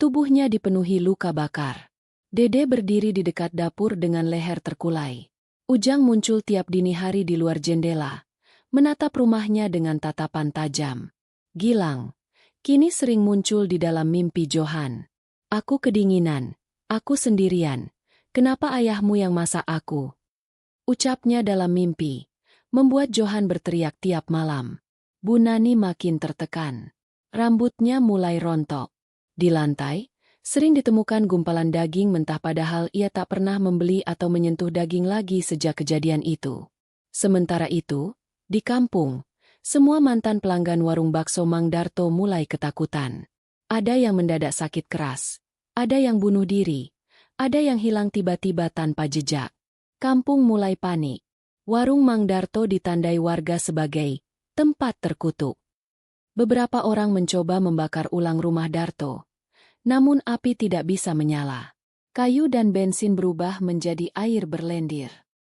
Tubuhnya dipenuhi luka bakar. Dede berdiri di dekat dapur dengan leher terkulai. Ujang muncul tiap dini hari di luar jendela, menatap rumahnya dengan tatapan tajam. Gilang, kini sering muncul di dalam mimpi Johan. Aku kedinginan, aku sendirian. Kenapa ayahmu yang masak aku? Ucapnya dalam mimpi. Membuat Johan berteriak tiap malam. Bu Nani makin tertekan. Rambutnya mulai rontok. Di lantai, sering ditemukan gumpalan daging mentah padahal ia tak pernah membeli atau menyentuh daging lagi sejak kejadian itu. Sementara itu, di kampung, semua mantan pelanggan warung bakso Mang Darto mulai ketakutan. Ada yang mendadak sakit keras. Ada yang bunuh diri. Ada yang hilang tiba-tiba tanpa jejak. Kampung mulai panik. Warung Mang Darto ditandai warga sebagai tempat terkutuk. Beberapa orang mencoba membakar ulang rumah Darto. Namun api tidak bisa menyala. Kayu dan bensin berubah menjadi air berlendir.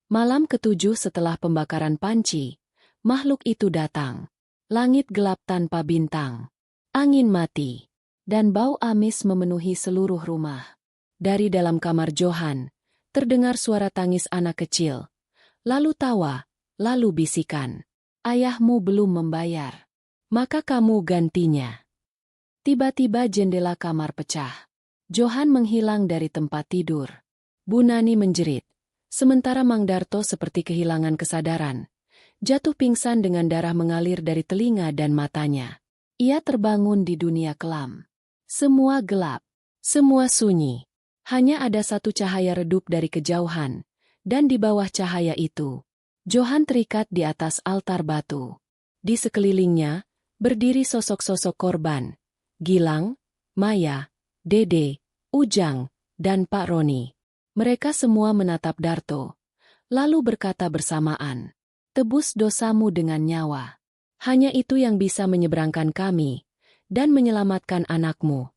Malam ketujuh setelah pembakaran panci, makhluk itu datang. Langit gelap tanpa bintang. Angin mati. Dan bau amis memenuhi seluruh rumah. Dari dalam kamar Johan, terdengar suara tangis anak kecil. Lalu tawa, lalu bisikan. Ayahmu belum membayar. Maka kamu gantinya. Tiba-tiba jendela kamar pecah. Johan menghilang dari tempat tidur. Bu Nani menjerit. Sementara Mang Darto seperti kehilangan kesadaran. Jatuh pingsan dengan darah mengalir dari telinga dan matanya. Ia terbangun di dunia kelam. Semua gelap. Semua sunyi. Hanya ada satu cahaya redup dari kejauhan. Dan di bawah cahaya itu, Johan terikat di atas altar batu. Di sekelilingnya, berdiri sosok-sosok korban. Gilang, Maya, Dede, Ujang, dan Pak Roni. Mereka semua menatap Darto, lalu berkata bersamaan, "Tebus dosamu dengan nyawa. Hanya itu yang bisa menyeberangkan kami, dan menyelamatkan anakmu."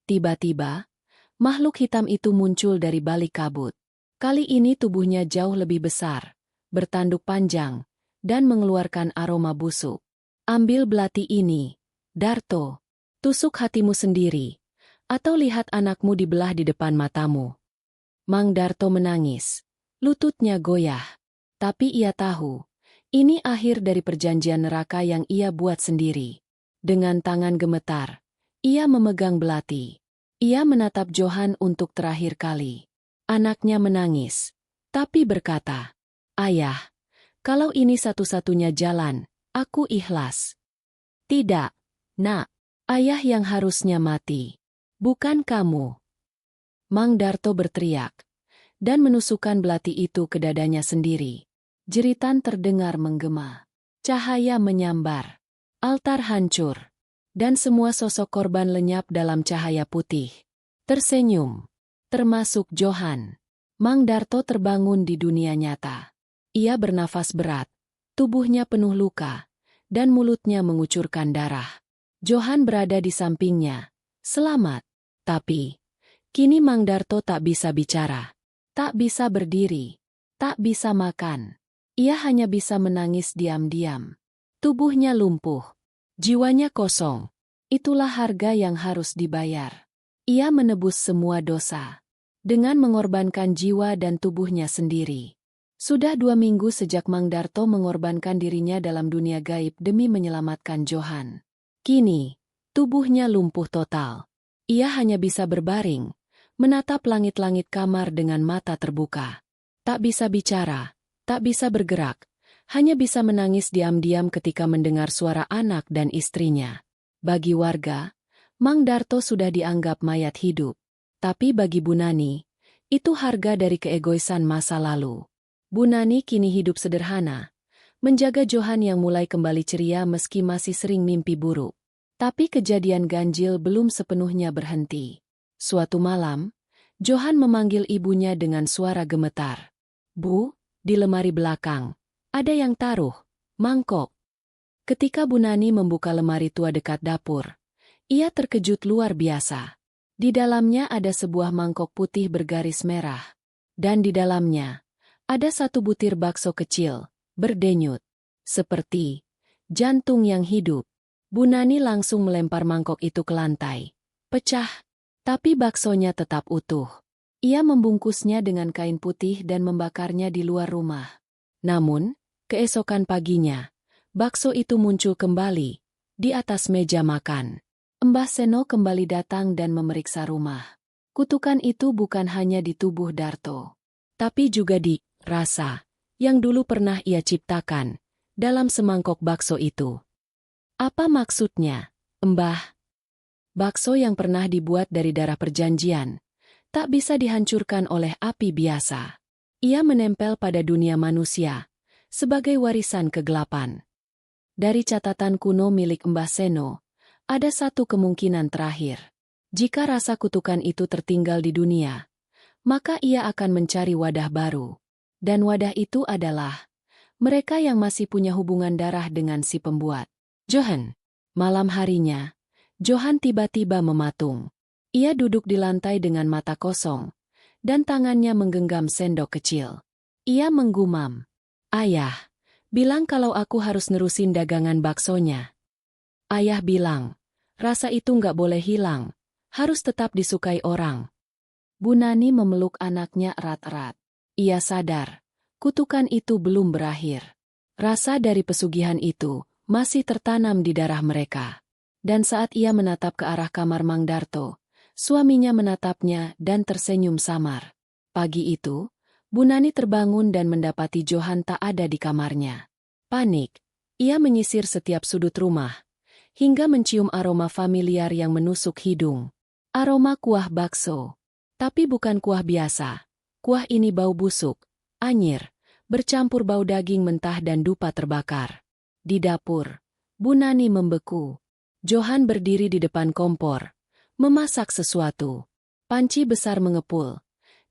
Tiba-tiba, makhluk hitam itu muncul dari balik kabut. Kali ini tubuhnya jauh lebih besar, bertanduk panjang, dan mengeluarkan aroma busuk. Ambil belati ini, Darto. Tusuk hatimu sendiri, atau lihat anakmu dibelah di depan matamu. Mang Darto menangis. Lututnya goyah. Tapi ia tahu, ini akhir dari perjanjian neraka yang ia buat sendiri. Dengan tangan gemetar, ia memegang belati. Ia menatap Johan untuk terakhir kali. Anaknya menangis, tapi berkata, "Ayah, kalau ini satu-satunya jalan, aku ikhlas." "Tidak, Nak. Ayah yang harusnya mati. Bukan kamu." Mang Darto berteriak, dan menusukkan belati itu ke dadanya sendiri. Jeritan terdengar menggema. Cahaya menyambar. Altar hancur. Dan semua sosok korban lenyap dalam cahaya putih. Tersenyum. Termasuk Johan. Mang Darto terbangun di dunia nyata. Ia bernafas berat. Tubuhnya penuh luka. Dan mulutnya mengucurkan darah. Johan berada di sampingnya. Selamat. Tapi, kini Mang Darto tak bisa bicara. Tak bisa berdiri. Tak bisa makan. Ia hanya bisa menangis diam-diam. Tubuhnya lumpuh. Jiwanya kosong. Itulah harga yang harus dibayar. Ia menebus semua dosa. Dengan mengorbankan jiwa dan tubuhnya sendiri. Sudah 2 minggu sejak Mang Darto mengorbankan dirinya dalam dunia gaib demi menyelamatkan Johan. Kini, tubuhnya lumpuh total. Ia hanya bisa berbaring, menatap langit-langit kamar dengan mata terbuka. Tak bisa bicara, tak bisa bergerak, hanya bisa menangis diam-diam ketika mendengar suara anak dan istrinya. Bagi warga, Mang Darto sudah dianggap mayat hidup. Tapi bagi Bu Nani, itu harga dari keegoisan masa lalu. Bu Nani kini hidup sederhana, menjaga Johan yang mulai kembali ceria meski masih sering mimpi buruk. Tapi kejadian ganjil belum sepenuhnya berhenti. Suatu malam, Johan memanggil ibunya dengan suara gemetar. "Bu, di lemari belakang, ada yang taruh, mangkok." Ketika Bu Nani membuka lemari tua dekat dapur, ia terkejut luar biasa. Di dalamnya ada sebuah mangkok putih bergaris merah. Dan di dalamnya, ada satu butir bakso kecil, berdenyut. Seperti jantung yang hidup. Bu Nani langsung melempar mangkok itu ke lantai. Pecah, tapi baksonya tetap utuh. Ia membungkusnya dengan kain putih dan membakarnya di luar rumah. Namun, keesokan paginya, bakso itu muncul kembali, di atas meja makan. Mbah Seno kembali datang dan memeriksa rumah. Kutukan itu bukan hanya di tubuh Darto, tapi juga di rasa yang dulu pernah ia ciptakan dalam semangkok bakso itu. Apa maksudnya, Mbah? Bakso yang pernah dibuat dari darah perjanjian, tak bisa dihancurkan oleh api biasa. Ia menempel pada dunia manusia, sebagai warisan kegelapan. Dari catatan kuno milik Mbah Seno, ada satu kemungkinan terakhir. Jika rasa kutukan itu tertinggal di dunia, maka ia akan mencari wadah baru. Dan wadah itu adalah mereka yang masih punya hubungan darah dengan si pembuat. Johan. Malam harinya, Johan tiba-tiba mematung. Ia duduk di lantai dengan mata kosong, dan tangannya menggenggam sendok kecil. Ia menggumam. "Ayah, bilang kalau aku harus nerusin dagangan baksonya." Ayah bilang, rasa itu nggak boleh hilang, harus tetap disukai orang. Bu Nani memeluk anaknya erat-erat. Ia sadar, kutukan itu belum berakhir. Rasa dari pesugihan itu masih tertanam di darah mereka. Dan saat ia menatap ke arah kamar Mang Darto, suaminya menatapnya dan tersenyum samar. Pagi itu, Bu Nani terbangun dan mendapati Johan tak ada di kamarnya. Panik, ia menyisir setiap sudut rumah, hingga mencium aroma familiar yang menusuk hidung. Aroma kuah bakso. Tapi bukan kuah biasa. Kuah ini bau busuk, anyir, bercampur bau daging mentah dan dupa terbakar. Di dapur, Bu Nani membeku. Johan berdiri di depan kompor, memasak sesuatu. Panci besar mengepul,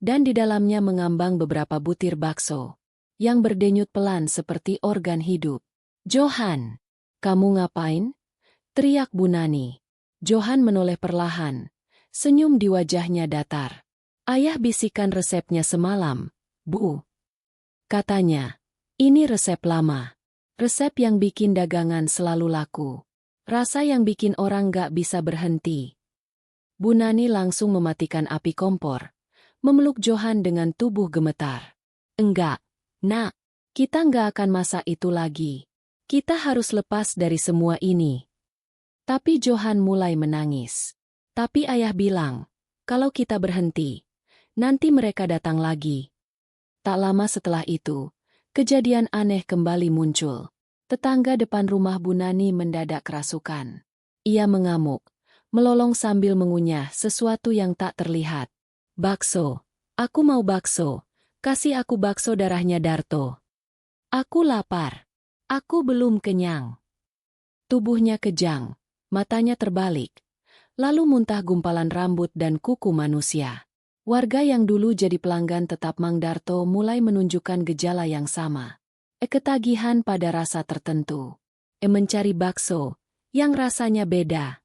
dan di dalamnya mengambang beberapa butir bakso, yang berdenyut pelan seperti organ hidup. "Johan, kamu ngapain?" teriak Bu Nani. Johan menoleh perlahan, senyum di wajahnya datar. "Ayah bisikan resepnya semalam, Bu." Katanya, "Ini resep lama. Resep yang bikin dagangan selalu laku. Rasa yang bikin orang gak bisa berhenti." Bu Nani langsung mematikan api kompor, memeluk Johan dengan tubuh gemetar. "Enggak, Nak. Kita nggak akan masak itu lagi. Kita harus lepas dari semua ini." Tapi Johan mulai menangis. "Tapi ayah bilang, kalau kita berhenti, nanti mereka datang lagi." Tak lama setelah itu, kejadian aneh kembali muncul. Tetangga depan rumah Bu Nani mendadak kerasukan. Ia mengamuk, melolong sambil mengunyah sesuatu yang tak terlihat. "Bakso. Aku mau bakso. Kasih aku bakso darahnya Darto. Aku lapar. Aku belum kenyang." Tubuhnya kejang, matanya terbalik, lalu muntah gumpalan rambut dan kuku manusia. Warga yang dulu jadi pelanggan tetap Mang Darto mulai menunjukkan gejala yang sama. Ketagihan pada rasa tertentu. Mencari bakso, yang rasanya beda.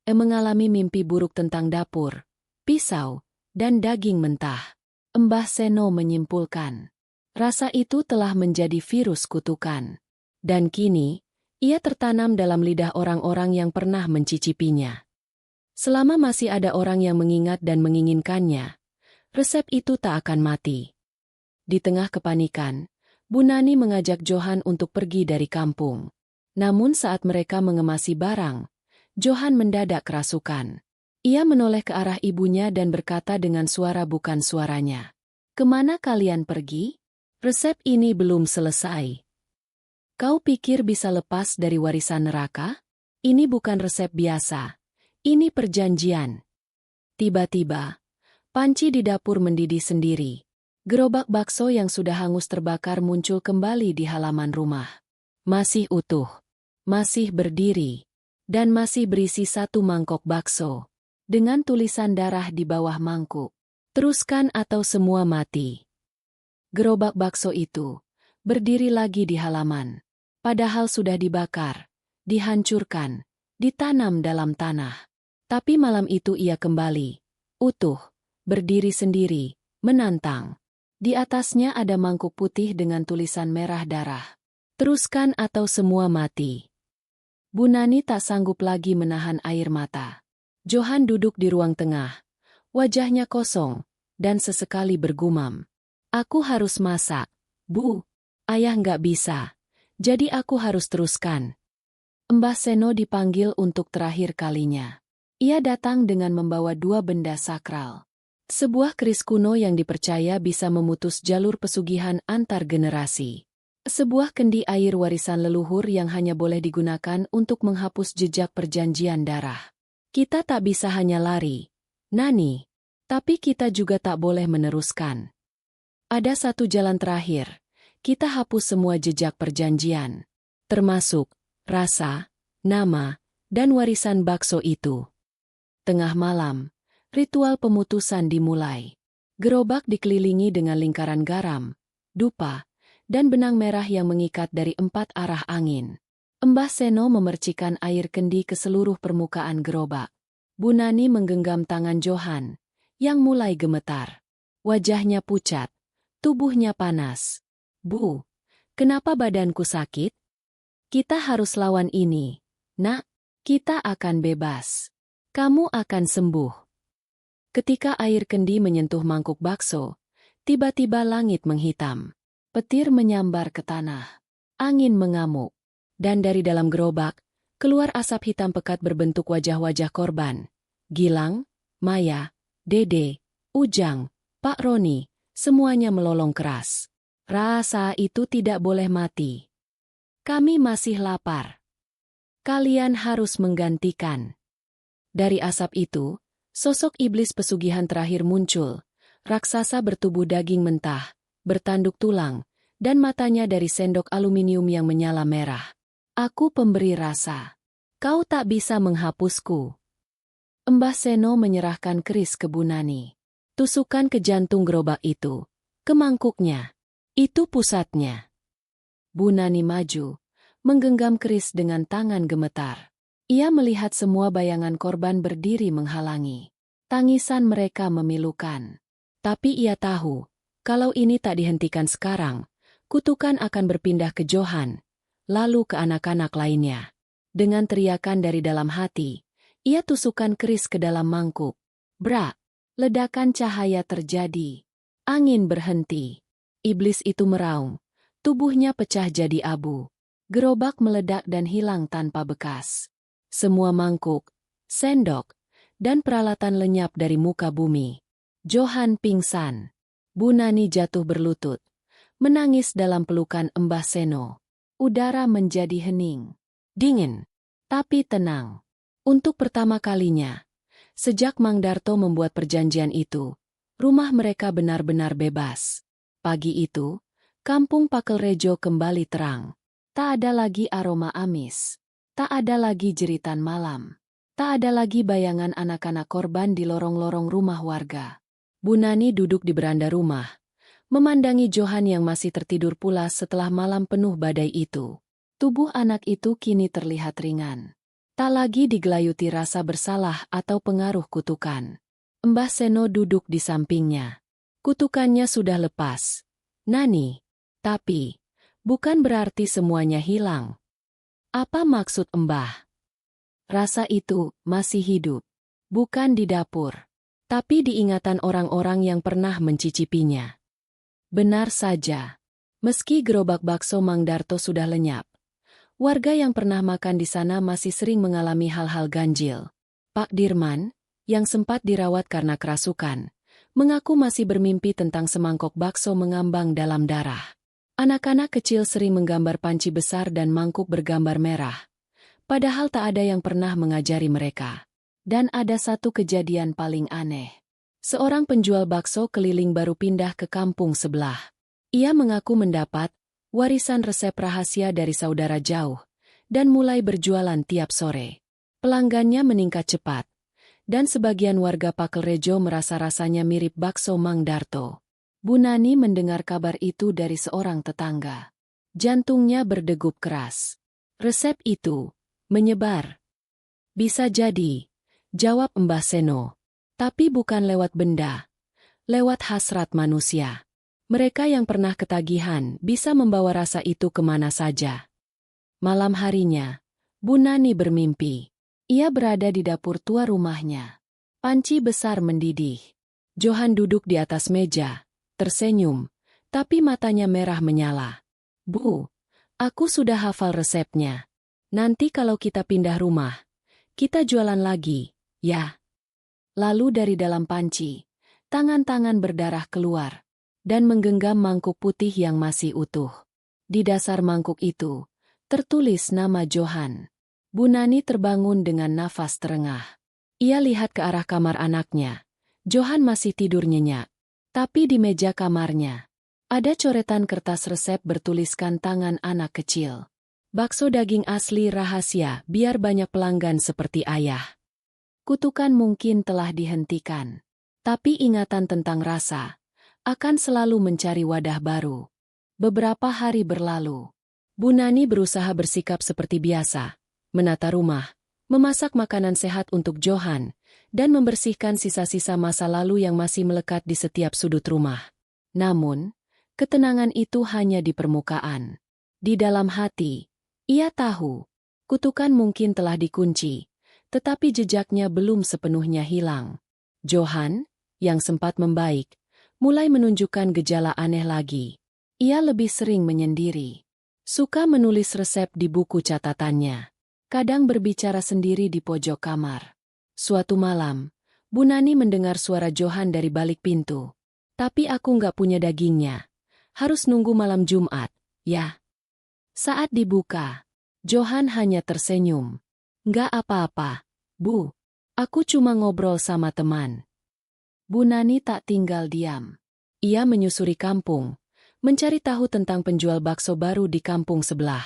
Mengalami mimpi buruk tentang dapur, pisau, dan daging mentah. Mbah Seno menyimpulkan, rasa itu telah menjadi virus kutukan. Dan kini, ia tertanam dalam lidah orang-orang yang pernah mencicipinya. Selama masih ada orang yang mengingat dan menginginkannya, resep itu tak akan mati. Di tengah kepanikan, Bu Nani mengajak Johan untuk pergi dari kampung. Namun saat mereka mengemasi barang, Johan mendadak kerasukan. Ia menoleh ke arah ibunya dan berkata dengan suara bukan suaranya. "Kemana kalian pergi? Resep ini belum selesai. Kau pikir bisa lepas dari warisan neraka? Ini bukan resep biasa. Ini perjanjian." Tiba-tiba, panci di dapur mendidih sendiri. Gerobak bakso yang sudah hangus terbakar muncul kembali di halaman rumah. Masih utuh, masih berdiri, dan masih berisi satu mangkok bakso. Dengan tulisan darah di bawah mangkuk. "Teruskan atau semua mati." Gerobak bakso itu berdiri lagi di halaman. Padahal sudah dibakar, dihancurkan, ditanam dalam tanah. Tapi malam itu ia kembali, utuh, berdiri sendiri, menantang. Di atasnya ada mangkuk putih dengan tulisan merah darah. "Teruskan atau semua mati." Bu Nani tak sanggup lagi menahan air mata. Johan duduk di ruang tengah, wajahnya kosong, dan sesekali bergumam. "Aku harus masak, Bu. Ayah nggak bisa. Jadi aku harus teruskan." Mbah Seno dipanggil untuk terakhir kalinya. Ia datang dengan membawa dua benda sakral. Sebuah keris kuno yang dipercaya bisa memutus jalur pesugihan antar generasi. Sebuah kendi air warisan leluhur yang hanya boleh digunakan untuk menghapus jejak perjanjian darah. "Kita tak bisa hanya lari, Nani. Tapi kita juga tak boleh meneruskan. Ada satu jalan terakhir. Kita hapus semua jejak perjanjian. Termasuk rasa, nama, dan warisan bakso itu." Tengah malam, ritual pemutusan dimulai. Gerobak dikelilingi dengan lingkaran garam, dupa, dan benang merah yang mengikat dari 4 arah angin. Mbah Seno memercikan air kendi ke seluruh permukaan gerobak. Bu Nani menggenggam tangan Johan, yang mulai gemetar. Wajahnya pucat, tubuhnya panas. "Bu, kenapa badanku sakit? Kita harus lawan ini, Nak. Kita akan bebas. Kamu akan sembuh." Ketika air kendi menyentuh mangkuk bakso, tiba-tiba langit menghitam. Petir menyambar ke tanah. Angin mengamuk. Dan dari dalam gerobak, keluar asap hitam pekat berbentuk wajah-wajah korban. Gilang, Maya, Dede, Ujang, Pak Roni, semuanya melolong keras. "Rasa itu tidak boleh mati. Kami masih lapar. Kalian harus menggantikan." Dari asap itu, sosok iblis pesugihan terakhir muncul. Raksasa bertubuh daging mentah, bertanduk tulang, dan matanya dari sendok aluminium yang menyala merah. "Aku pemberi rasa. Kau tak bisa menghapusku." Mbah Seno menyerahkan keris ke Bu Nani. "Tusukan ke jantung gerobak itu, ke mangkuknya. Itu pusatnya." Bu Nani maju, menggenggam keris dengan tangan gemetar. Ia melihat semua bayangan korban berdiri menghalangi. Tangisan mereka memilukan. Tapi ia tahu, kalau ini tak dihentikan sekarang, kutukan akan berpindah ke Johan, lalu ke anak-anak lainnya. Dengan teriakan dari dalam hati, ia tusukkan keris ke dalam mangkuk. Brak! Ledakan cahaya terjadi. Angin berhenti. Iblis itu meraung. Tubuhnya pecah jadi abu. Gerobak meledak dan hilang tanpa bekas. Semua mangkuk, sendok, dan peralatan lenyap dari muka bumi. Johan pingsan. Bu Nani jatuh berlutut, menangis dalam pelukan Mbah Seno. Udara menjadi hening, dingin, tapi tenang. Untuk pertama kalinya, sejak Mang Darto membuat perjanjian itu, rumah mereka benar-benar bebas. Pagi itu, kampung Pakelrejo kembali terang. Tak ada lagi aroma amis. Tak ada lagi jeritan malam. Tak ada lagi bayangan anak-anak korban di lorong-lorong rumah warga. Bu Nani duduk di beranda rumah, memandangi Johan yang masih tertidur pulas setelah malam penuh badai itu. Tubuh anak itu kini terlihat ringan. Tak lagi digelayuti rasa bersalah atau pengaruh kutukan. Mbah Seno duduk di sampingnya. Kutukannya sudah lepas. Nani. Tapi, bukan berarti semuanya hilang. Apa maksud Mbah? Rasa itu masih hidup. Bukan di dapur. Tapi di ingatan orang-orang yang pernah mencicipinya. Benar saja. Meski gerobak bakso Mang Darto sudah lenyap, warga yang pernah makan di sana masih sering mengalami hal-hal ganjil. Pak Dirman, yang sempat dirawat karena kerasukan, mengaku masih bermimpi tentang semangkok bakso mengambang dalam darah. Anak-anak kecil sering menggambar panci besar dan mangkuk bergambar merah. Padahal tak ada yang pernah mengajari mereka. Dan ada satu kejadian paling aneh. Seorang penjual bakso keliling baru pindah ke kampung sebelah. Ia mengaku mendapat warisan resep rahasia dari saudara jauh dan mulai berjualan tiap sore. Pelanggannya meningkat cepat, dan sebagian warga Pakelrejo merasa rasanya mirip bakso Mang Darto. Bu Nani mendengar kabar itu dari seorang tetangga. Jantungnya berdegup keras. Resep itu menyebar. Bisa jadi, jawab Mbah Seno. Tapi bukan lewat benda, lewat hasrat manusia. Mereka yang pernah ketagihan bisa membawa rasa itu kemana saja. Malam harinya, Bu Nani bermimpi. Ia berada di dapur tua rumahnya. Panci besar mendidih. Johan duduk di atas meja, tersenyum, tapi matanya merah menyala. Bu, aku sudah hafal resepnya. Nanti kalau kita pindah rumah, kita jualan lagi, ya. Lalu dari dalam panci, tangan-tangan berdarah keluar dan menggenggam mangkuk putih yang masih utuh. Di dasar mangkuk itu, tertulis nama Johan. Bu Nani terbangun dengan nafas terengah. Ia lihat ke arah kamar anaknya. Johan masih tidur nyenyak. Tapi di meja kamarnya, ada coretan kertas resep bertuliskan tangan anak kecil. Bakso daging asli rahasia biar banyak pelanggan seperti ayah. Kutukan mungkin telah dihentikan. Tapi ingatan tentang rasa akan selalu mencari wadah baru. Beberapa hari berlalu. Bu Nani berusaha bersikap seperti biasa, menata rumah, memasak makanan sehat untuk Johan, dan membersihkan sisa-sisa masa lalu yang masih melekat di setiap sudut rumah. Namun, ketenangan itu hanya di permukaan. Di dalam hati, ia tahu, kutukan mungkin telah dikunci, tetapi jejaknya belum sepenuhnya hilang. Johan, yang sempat membaik, mulai menunjukkan gejala aneh lagi. Ia lebih sering menyendiri. Suka menulis resep di buku catatannya. Kadang berbicara sendiri di pojok kamar. Suatu malam, Bu Nani mendengar suara Johan dari balik pintu. Tapi aku nggak punya dagingnya. Harus nunggu malam Jumat, ya. Saat dibuka, Johan hanya tersenyum. Nggak apa-apa, Bu. Aku cuma ngobrol sama teman. Bu Nani tak tinggal diam. Ia menyusuri kampung, mencari tahu tentang penjual bakso baru di kampung sebelah.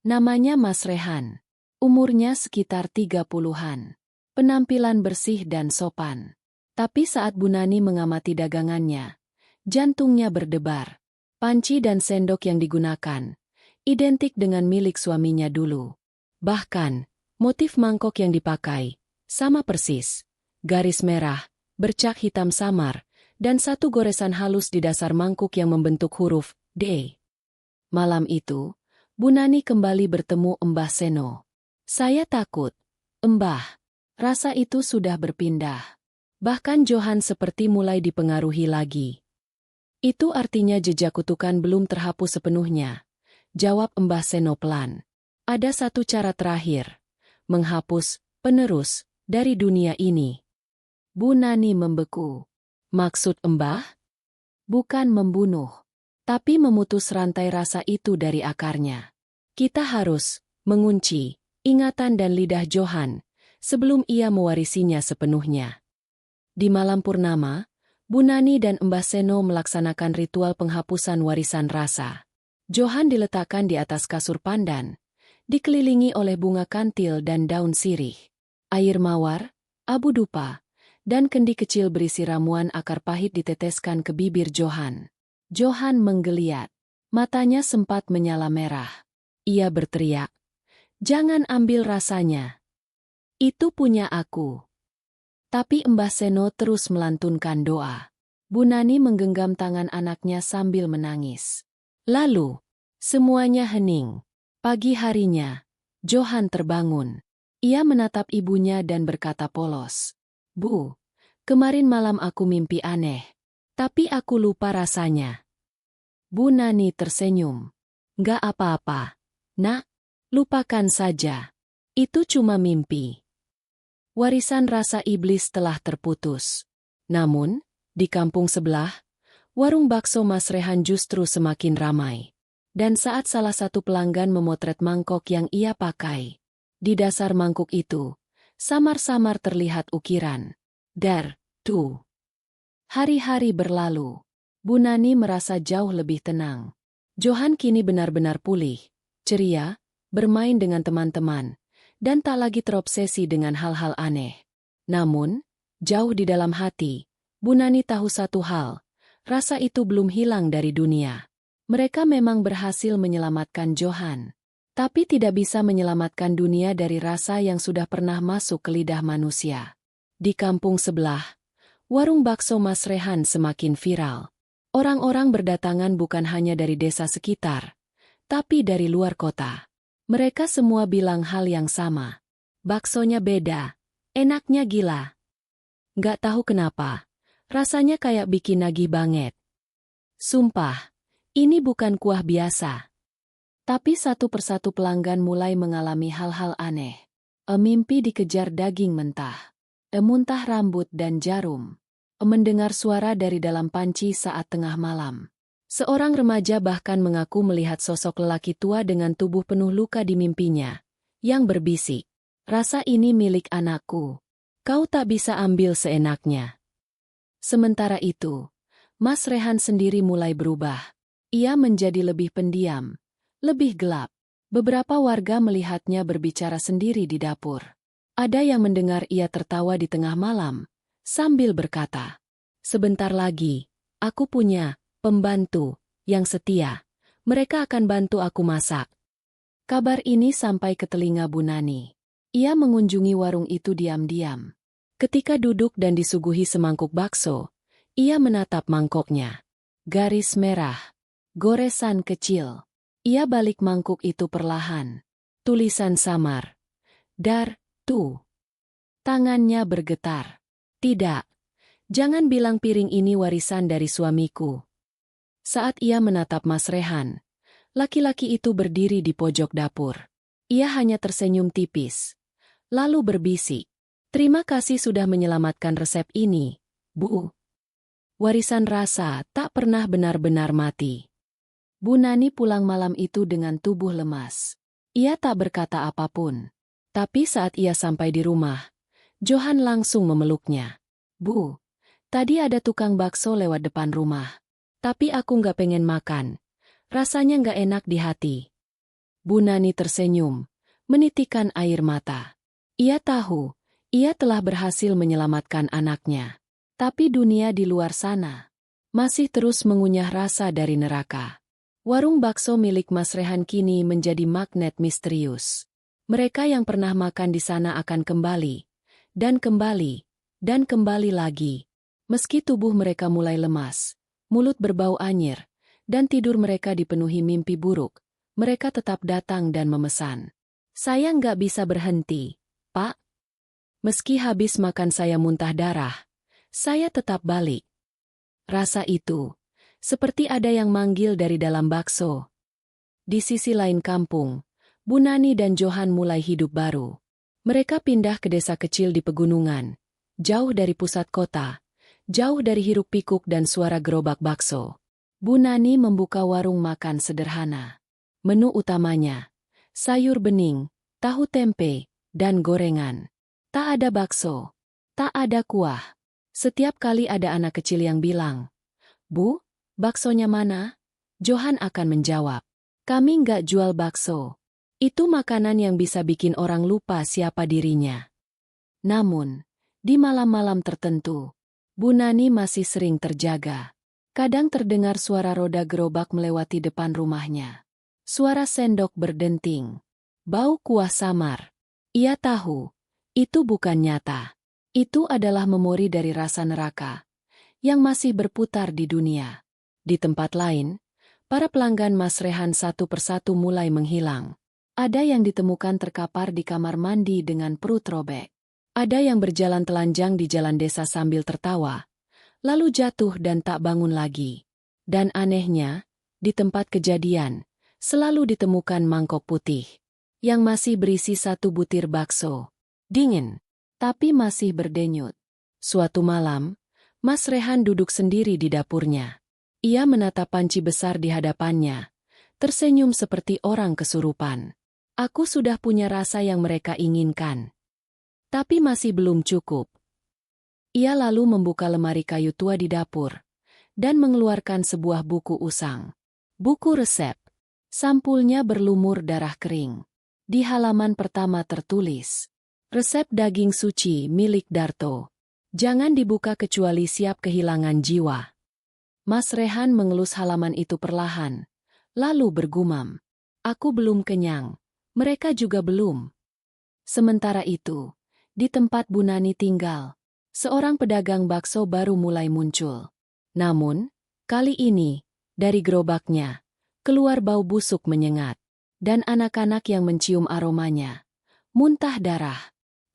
Namanya Mas Rehan. Umurnya sekitar 30-an. Penampilan bersih dan sopan. Tapi saat Bu Nani mengamati dagangannya, jantungnya berdebar. Panci dan sendok yang digunakan identik dengan milik suaminya dulu. Bahkan, motif mangkok yang dipakai sama persis. Garis merah, bercak hitam samar, dan satu goresan halus di dasar mangkuk yang membentuk huruf D. Malam itu, Bu Nani kembali bertemu Mbah Seno. Saya takut, Mbah. Rasa itu sudah berpindah. Bahkan Johan seperti mulai dipengaruhi lagi. Itu artinya jejak kutukan belum terhapus sepenuhnya. Jawab Mbah Seno pelan. Ada satu cara terakhir. Menghapus penerus dari dunia ini. Bu Nani membeku. Maksud Mbah? Bukan membunuh, tapi memutus rantai rasa itu dari akarnya. Kita harus mengunci ingatan dan lidah Johan sebelum ia mewarisinya sepenuhnya. Di malam purnama, Bu Nani dan Mbah Seno melaksanakan ritual penghapusan warisan rasa. Johan diletakkan di atas kasur pandan, dikelilingi oleh bunga kantil dan daun sirih. Air mawar, abu dupa, dan kendi kecil berisi ramuan akar pahit diteteskan ke bibir Johan. Johan menggeliat. Matanya sempat menyala merah. Ia berteriak, "Jangan ambil rasanya." Itu punya aku. Tapi Mbah Seno terus melantunkan doa. Bu Nani menggenggam tangan anaknya sambil menangis. Lalu, semuanya hening. Pagi harinya, Johan terbangun. Ia menatap ibunya dan berkata polos. Bu, kemarin malam aku mimpi aneh. Tapi aku lupa rasanya. Bu Nani tersenyum. Nggak apa-apa. Nak, lupakan saja. Itu cuma mimpi. Warisan rasa iblis telah terputus. Namun, di kampung sebelah, warung bakso Mas Rehan justru semakin ramai. Dan saat salah satu pelanggan memotret mangkok yang ia pakai, di dasar mangkuk itu, samar-samar terlihat ukiran. Dar, tu. Hari-hari berlalu. Bu Nani merasa jauh lebih tenang. Johan kini benar-benar pulih, ceria, bermain dengan teman-teman, dan tak lagi terobsesi dengan hal-hal aneh. Namun, jauh di dalam hati, Bu Nani tahu satu hal, rasa itu belum hilang dari dunia. Mereka memang berhasil menyelamatkan Johan, tapi tidak bisa menyelamatkan dunia dari rasa yang sudah pernah masuk ke lidah manusia. Di kampung sebelah, warung bakso Mas Rehan semakin viral. Orang-orang berdatangan bukan hanya dari desa sekitar, tapi dari luar kota. Mereka semua bilang hal yang sama. Baksonya beda, enaknya gila. Nggak tahu kenapa, rasanya kayak bikin nagih banget. Sumpah, ini bukan kuah biasa. Tapi satu persatu pelanggan mulai mengalami hal-hal aneh. Mimpi dikejar daging mentah. Muntah rambut dan jarum. Mendengar suara dari dalam panci saat tengah malam. Seorang remaja bahkan mengaku melihat sosok lelaki tua dengan tubuh penuh luka di mimpinya, yang berbisik, "Rasa ini milik anakku. Kau tak bisa ambil seenaknya." Sementara itu, Mas Rehan sendiri mulai berubah. Ia menjadi lebih pendiam, lebih gelap. Beberapa warga melihatnya berbicara sendiri di dapur. Ada yang mendengar ia tertawa di tengah malam, sambil berkata, "Sebentar lagi, aku punya pembantu yang setia. Mereka akan bantu aku masak." Kabar ini sampai ke telinga Bu Nani. Ia mengunjungi warung itu diam-diam. Ketika duduk dan disuguhi semangkuk bakso, ia menatap mangkoknya. Garis merah. Goresan kecil. Ia balik mangkuk itu perlahan. Tulisan samar. Dar, tu. Tangannya bergetar. "Tidak. Jangan bilang piring ini warisan dari suamiku." Saat ia menatap Mas Rehan, laki-laki itu berdiri di pojok dapur. Ia hanya tersenyum tipis. Lalu berbisik, "Terima kasih sudah menyelamatkan resep ini, Bu. Warisan rasa tak pernah benar-benar mati." Bu Nani pulang malam itu dengan tubuh lemas. Ia tak berkata apapun. Tapi saat ia sampai di rumah, Johan langsung memeluknya. "Bu, tadi ada tukang bakso lewat depan rumah. Tapi aku nggak pengen makan. Rasanya nggak enak di hati." Bu Nani tersenyum, menitikkan air mata. Ia tahu, ia telah berhasil menyelamatkan anaknya. Tapi dunia di luar sana masih terus mengunyah rasa dari neraka. Warung bakso milik Mas Rehan kini menjadi magnet misterius. Mereka yang pernah makan di sana akan kembali, dan kembali, dan kembali lagi. Meski tubuh mereka mulai lemas, mulut berbau anyir, dan tidur mereka dipenuhi mimpi buruk, mereka tetap datang dan memesan. "Saya nggak bisa berhenti, Pak. Meski habis makan saya muntah darah, saya tetap balik." Rasa itu, seperti ada yang manggil dari dalam bakso. Di sisi lain kampung, Bu Nani dan Johan mulai hidup baru. Mereka pindah ke desa kecil di pegunungan, jauh dari pusat kota, jauh dari hiruk-pikuk dan suara gerobak bakso. Bu Nani membuka warung makan sederhana. Menu utamanya, sayur bening, tahu tempe, dan gorengan. Tak ada bakso, tak ada kuah. Setiap kali ada anak kecil yang bilang, "Bu, baksonya mana?" Johan akan menjawab, "Kami nggak jual bakso. Itu makanan yang bisa bikin orang lupa siapa dirinya." Namun, di malam-malam tertentu, Bu Nani masih sering terjaga. Kadang terdengar suara roda gerobak melewati depan rumahnya. Suara sendok berdenting. Bau kuah samar. Ia tahu, Itu bukan nyata. Itu adalah memori dari rasa neraka yang masih berputar di dunia. Di tempat lain, para pelanggan Mas Rehan satu persatu mulai menghilang. Ada yang ditemukan terkapar di kamar mandi dengan perut robek. Ada yang berjalan telanjang di jalan desa sambil tertawa, lalu jatuh dan tak bangun lagi. Dan anehnya, di tempat kejadian, selalu ditemukan mangkok putih yang masih berisi satu butir bakso. Dingin, tapi masih berdenyut. Suatu malam, Mas Rehan duduk sendiri di dapurnya. Ia menatap panci besar di hadapannya, tersenyum seperti orang kesurupan. Aku sudah punya rasa yang mereka inginkan. Tapi masih belum cukup. Ia lalu membuka lemari kayu tua di dapur dan mengeluarkan sebuah buku usang. Buku resep. Sampulnya berlumur darah kering. Di halaman pertama tertulis, resep daging suci milik Darto. Jangan dibuka kecuali siap kehilangan jiwa. Mas Rehan mengelus halaman itu perlahan, lalu bergumam. Aku belum kenyang. Mereka juga belum. Sementara itu, di tempat Bu Nani tinggal, seorang pedagang bakso baru mulai muncul. Namun, kali ini, dari gerobaknya, keluar bau busuk menyengat. Dan anak-anak yang mencium aromanya, muntah darah.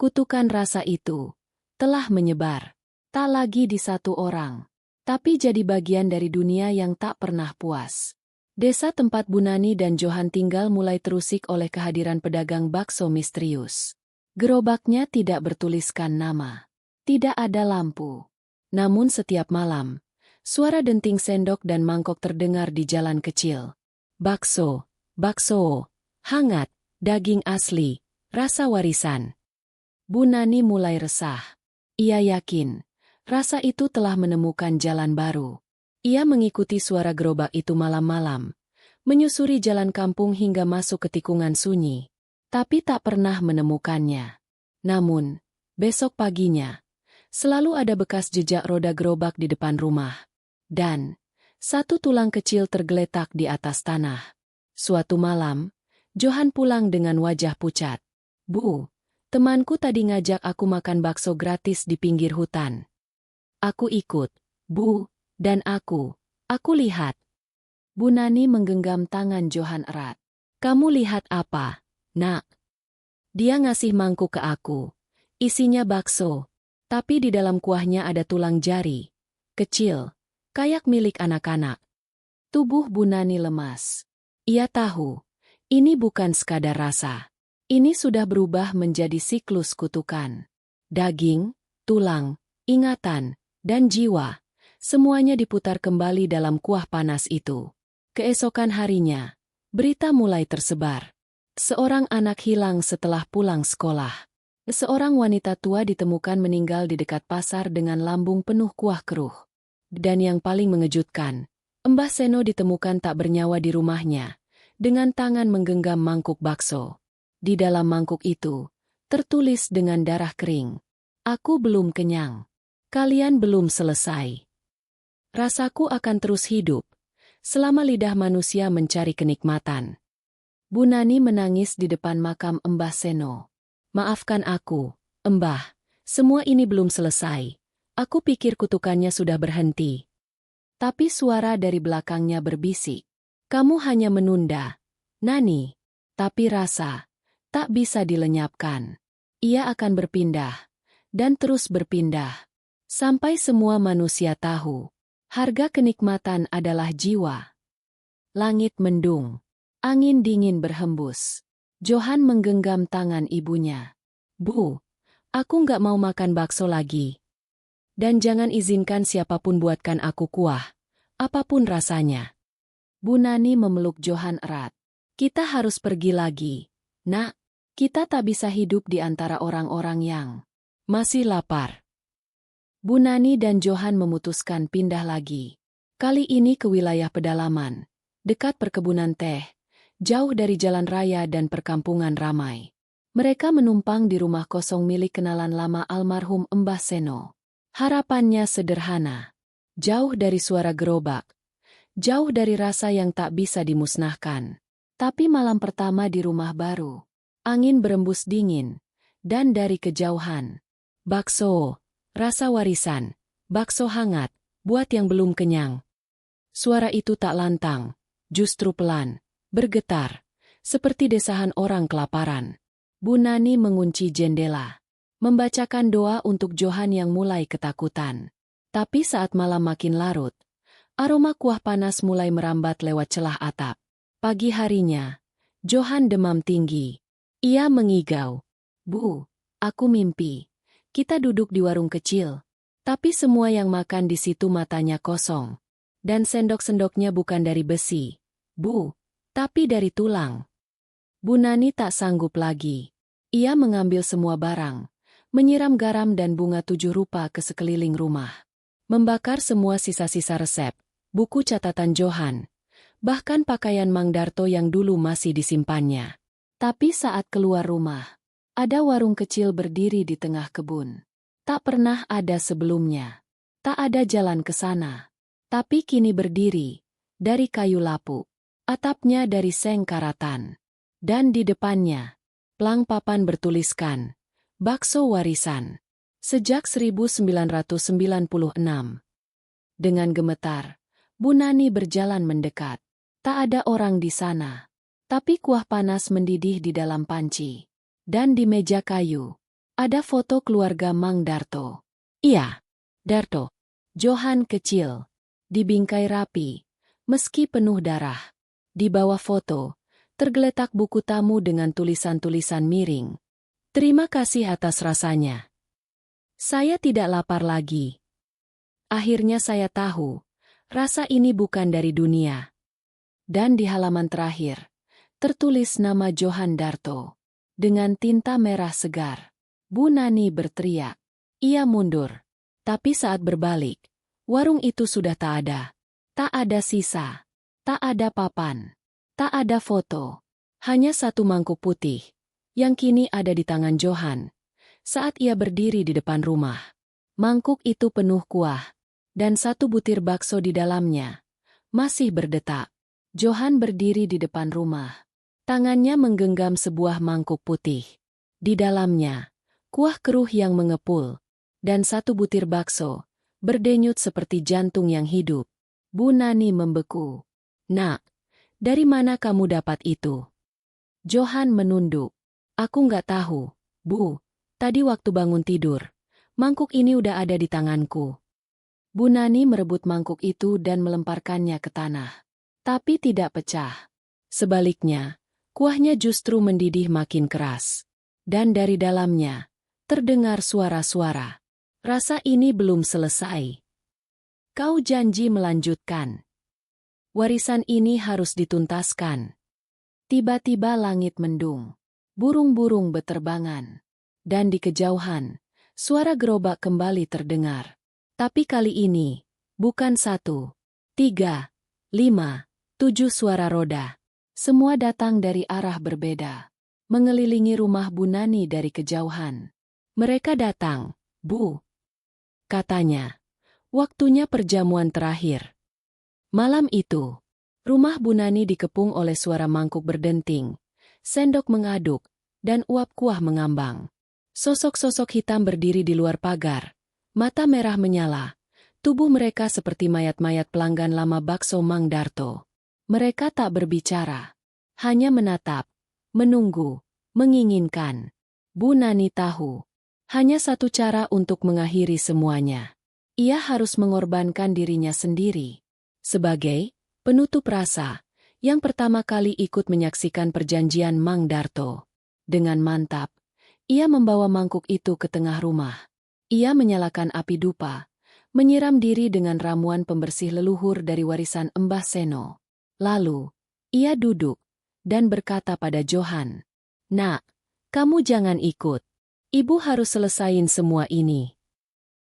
Kutukan rasa itu telah menyebar, tak lagi di satu orang, tapi jadi bagian dari dunia yang tak pernah puas. Desa tempat Bu Nani dan Johan tinggal mulai terusik oleh kehadiran pedagang bakso misterius. Gerobaknya tidak bertuliskan nama. Tidak ada lampu. Namun setiap malam, suara denting sendok dan mangkok terdengar di jalan kecil. Bakso, bakso, hangat, daging asli, rasa warisan. Bu Nani mulai resah. Ia yakin, rasa itu telah menemukan jalan baru. Ia mengikuti suara gerobak itu malam-malam, menyusuri jalan kampung hingga masuk ke tikungan sunyi. Tapi tak pernah menemukannya. Namun, besok paginya, selalu ada bekas jejak roda gerobak di depan rumah. Dan, satu tulang kecil tergeletak di atas tanah. Suatu malam, Johan pulang dengan wajah pucat. Bu, temanku tadi ngajak aku makan bakso gratis di pinggir hutan. Aku ikut, Bu, dan aku lihat. Bu Nani menggenggam tangan Johan erat. Kamu lihat apa, Nak? Dia ngasih mangkuk ke aku. Isinya bakso, tapi di dalam kuahnya ada tulang jari. Kecil, kayak milik anak-anak. Tubuh Bu Nani lemas. Ia tahu, ini bukan sekadar rasa. Ini sudah berubah menjadi siklus kutukan. Daging, tulang, ingatan, dan jiwa, semuanya diputar kembali dalam kuah panas itu. Keesokan harinya, berita mulai tersebar. Seorang anak hilang setelah pulang sekolah. Seorang wanita tua ditemukan meninggal di dekat pasar dengan lambung penuh kuah keruh. Dan yang paling mengejutkan, Mbah Seno ditemukan tak bernyawa di rumahnya, dengan tangan menggenggam mangkuk bakso. Di dalam mangkuk itu, tertulis dengan darah kering, "Aku belum kenyang. Kalian belum selesai. Rasaku akan terus hidup, selama lidah manusia mencari kenikmatan." Bu Nani menangis di depan makam Mbah Seno. "Maafkan aku, Mbah, semua ini belum selesai. Aku pikir kutukannya sudah berhenti." Tapi suara dari belakangnya berbisik. "Kamu hanya menunda, Nani. Tapi rasa tak bisa dilenyapkan. Ia akan berpindah, dan terus berpindah. Sampai semua manusia tahu, harga kenikmatan adalah jiwa." Langit mendung. Angin dingin berhembus. Johan menggenggam tangan ibunya. "Bu, aku nggak mau makan bakso lagi. Dan jangan izinkan siapapun buatkan aku kuah, apapun rasanya." Bu Nani memeluk Johan erat. "Kita harus pergi lagi, Nak. Kita tak bisa hidup di antara orang-orang yang masih lapar." Bu Nani dan Johan memutuskan pindah lagi. Kali ini ke wilayah pedalaman, dekat perkebunan teh, jauh dari jalan raya dan perkampungan ramai. Mereka menumpang di rumah kosong milik kenalan lama almarhum Mbah Seno. Harapannya sederhana. Jauh dari suara gerobak. Jauh dari rasa yang tak bisa dimusnahkan. Tapi malam pertama di rumah baru, angin berembus dingin, Dan dari kejauhan, bakso, rasa warisan, bakso hangat, buat yang belum kenyang. Suara itu tak lantang, justru pelan, bergetar, seperti desahan orang kelaparan. Bu Nani mengunci jendela, membacakan doa untuk Johan yang mulai ketakutan. Tapi saat malam makin larut, aroma kuah panas mulai merambat lewat celah atap. Pagi harinya, Johan demam tinggi. Ia mengigau. Bu, aku mimpi. Kita duduk di warung kecil. Tapi semua yang makan di situ matanya kosong. Dan sendok-sendoknya bukan dari besi, Bu, tapi dari tulang. Bu Nani tak sanggup lagi. Ia mengambil semua barang, menyiram garam dan bunga 7 rupa ke sekeliling rumah. Membakar semua sisa-sisa resep, buku catatan Johan, bahkan pakaian Mang Darto yang dulu masih disimpannya. Tapi saat keluar rumah, ada warung kecil berdiri di tengah kebun. Tak pernah ada sebelumnya. Tak ada jalan ke sana. Tapi kini berdiri, dari kayu lapuk. Atapnya dari seng karatan. Dan di depannya, plang papan bertuliskan, bakso warisan. Sejak 1996. Dengan gemetar, Bu Nani berjalan mendekat. Tak ada orang di sana. Tapi kuah panas mendidih di dalam panci. Dan di meja kayu, ada foto keluarga Mang Darto. Iya, Darto. Johan kecil. Dibingkai rapi, meski penuh darah. Di bawah foto, tergeletak buku tamu dengan tulisan-tulisan miring. Terima kasih atas rasanya. Saya tidak lapar lagi. Akhirnya saya tahu, rasa ini bukan dari dunia. Dan di halaman terakhir, tertulis nama Johan Darto. Dengan tinta merah segar. Bu Nani berteriak. Ia mundur. Tapi saat berbalik, warung itu sudah tak ada. Tak ada sisa. Tak ada papan. Tak ada foto. Hanya satu mangkuk putih, yang kini ada di tangan Johan, saat ia berdiri di depan rumah. Mangkuk itu penuh kuah, dan satu butir bakso di dalamnya, masih berdetak. Johan berdiri di depan rumah. Tangannya menggenggam sebuah mangkuk putih. Di dalamnya, kuah keruh yang mengepul, dan satu butir bakso, berdenyut seperti jantung yang hidup. Bu Nani membeku. Nak, dari mana kamu dapat itu? Johan menunduk. Aku nggak tahu, Bu. Tadi waktu bangun tidur, mangkuk ini udah ada di tanganku. Bu Nani merebut mangkuk itu dan melemparkannya ke tanah. Tapi tidak pecah. Sebaliknya, kuahnya justru mendidih makin keras. Dan dari dalamnya, terdengar suara-suara. Rasa ini belum selesai. Kau janji melanjutkan. Warisan ini harus dituntaskan. Tiba-tiba langit mendung. Burung-burung beterbangan. Dan di kejauhan, suara gerobak kembali terdengar. Tapi kali ini, bukan 1, 3, 5, 7 suara roda. Semua datang dari arah berbeda. Mengelilingi rumah Bu Nani dari kejauhan. Mereka datang, Bu. Katanya, waktunya perjamuan terakhir. Malam itu, rumah Bu Nani dikepung oleh suara mangkuk berdenting, sendok mengaduk, dan uap kuah mengambang. Sosok-sosok hitam berdiri di luar pagar, mata merah menyala, tubuh mereka seperti mayat-mayat pelanggan lama bakso Mang Darto. Mereka tak berbicara, hanya menatap, menunggu, menginginkan. Bu Nani tahu, hanya satu cara untuk mengakhiri semuanya. Ia harus mengorbankan dirinya sendiri. Sebagai penutup rasa, yang pertama kali ikut menyaksikan perjanjian Mang Darto. Dengan mantap, ia membawa mangkuk itu ke tengah rumah. Ia menyalakan api dupa, menyiram diri dengan ramuan pembersih leluhur dari warisan Mbah Seno. Lalu, ia duduk, dan berkata pada Johan, Nak, kamu jangan ikut. Ibu harus selesain semua ini.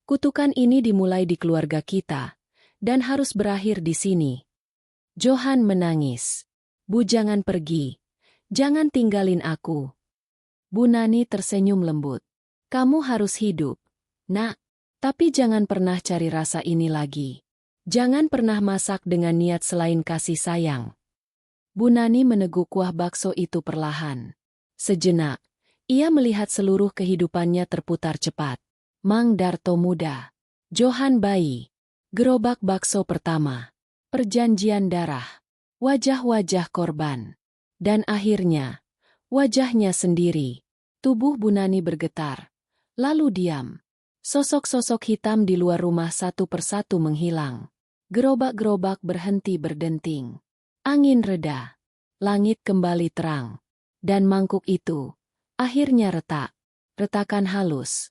Kutukan ini dimulai di keluarga kita, dan harus berakhir di sini. Johan menangis. Bu jangan pergi. Jangan tinggalin aku. Bu Nani tersenyum lembut. Kamu harus hidup, Nak. Tapi jangan pernah cari rasa ini lagi. Jangan pernah masak dengan niat selain kasih sayang. Bu Nani meneguk kuah bakso itu perlahan. Sejenak, Ia melihat seluruh kehidupannya terputar cepat. Mang Darto muda, Johan bayi, gerobak bakso pertama, perjanjian darah, wajah-wajah korban. Dan akhirnya, wajahnya sendiri. Tubuh Bu Nani bergetar, lalu diam. Sosok-sosok hitam di luar rumah satu persatu menghilang. Gerobak-gerobak berhenti berdenting. Angin reda. Langit kembali terang. Dan mangkuk itu akhirnya retak. Retakan halus.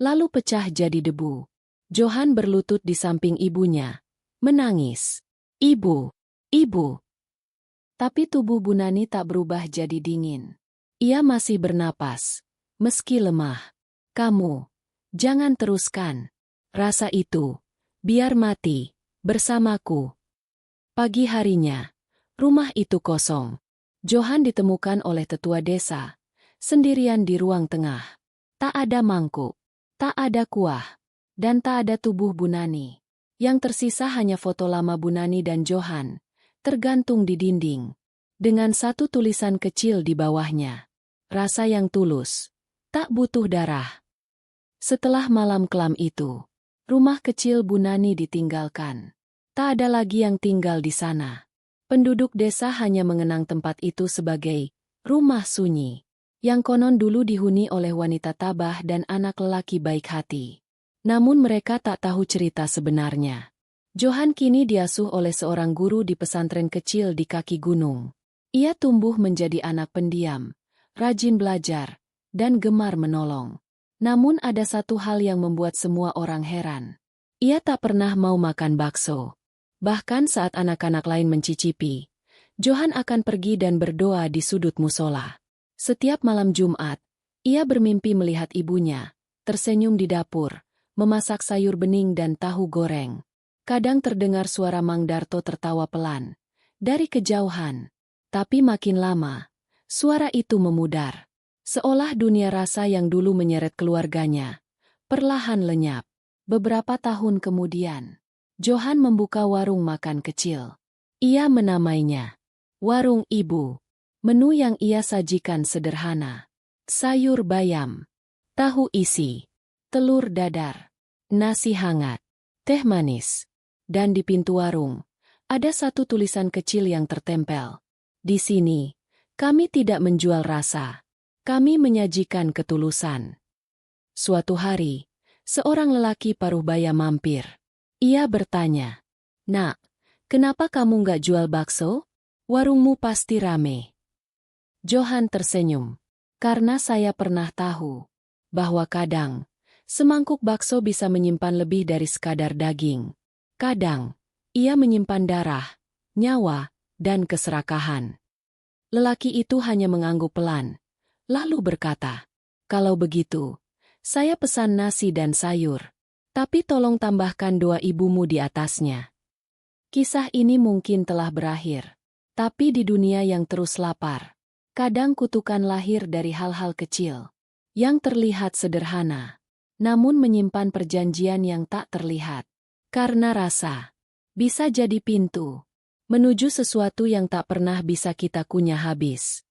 Lalu pecah jadi debu. Johan berlutut di samping ibunya. Menangis. Ibu, ibu. Tapi tubuh Bu Nani tak berubah jadi dingin. Ia masih bernapas. Meski lemah. Kamu, jangan teruskan. Rasa itu, biar mati, bersamaku. Pagi harinya, rumah itu kosong. Johan ditemukan oleh tetua desa, sendirian di ruang tengah. Tak ada mangkuk, tak ada kuah, dan tak ada tubuh Bu Nani. Yang tersisa hanya foto lama Bu Nani dan Johan, tergantung di dinding. Dengan satu tulisan kecil di bawahnya. Rasa yang tulus, tak butuh darah. Setelah malam kelam itu, rumah kecil Bu Nani ditinggalkan. Tak ada lagi yang tinggal di sana. Penduduk desa hanya mengenang tempat itu sebagai rumah sunyi, yang konon dulu dihuni oleh wanita tabah dan anak lelaki baik hati. Namun mereka tak tahu cerita sebenarnya. Johan kini diasuh oleh seorang guru di pesantren kecil di kaki gunung. Ia tumbuh menjadi anak pendiam, rajin belajar, dan gemar menolong. Namun ada satu hal yang membuat semua orang heran. Ia tak pernah mau makan bakso. Bahkan saat anak-anak lain mencicipi, Johan akan pergi dan berdoa di sudut musola. Setiap malam Jumat, ia bermimpi melihat ibunya, tersenyum di dapur, memasak sayur bening dan tahu goreng. Kadang terdengar suara Mang Darto tertawa pelan, dari kejauhan. Tapi makin lama, suara itu memudar. Seolah dunia rasa yang dulu menyeret keluarganya, perlahan lenyap. Beberapa tahun kemudian, Johan membuka warung makan kecil. Ia menamainya Warung Ibu. Menu yang ia sajikan sederhana. Sayur bayam, tahu isi, telur dadar, nasi hangat, teh manis. Dan di pintu warung, ada satu tulisan kecil yang tertempel. Di sini, kami tidak menjual rasa. Kami menyajikan ketulusan. Suatu hari, seorang lelaki paruh-baya mampir. Ia bertanya, "Nak, kenapa kamu nggak jual bakso? Warungmu pasti rame." Johan tersenyum. Karena saya pernah tahu bahwa kadang, semangkuk bakso bisa menyimpan lebih dari sekadar daging. Kadang, ia menyimpan darah, nyawa, dan keserakahan. Lelaki itu hanya mengangguk pelan. Lalu berkata, "Kalau begitu, saya pesan nasi dan sayur. Tapi tolong tambahkan doa ibumu di atasnya." Kisah ini mungkin telah berakhir. Tapi di dunia yang terus lapar, kadang kutukan lahir dari hal-hal kecil, yang terlihat sederhana, namun menyimpan perjanjian yang tak terlihat. Karena rasa, bisa jadi pintu menuju sesuatu yang tak pernah bisa kita kunyah habis.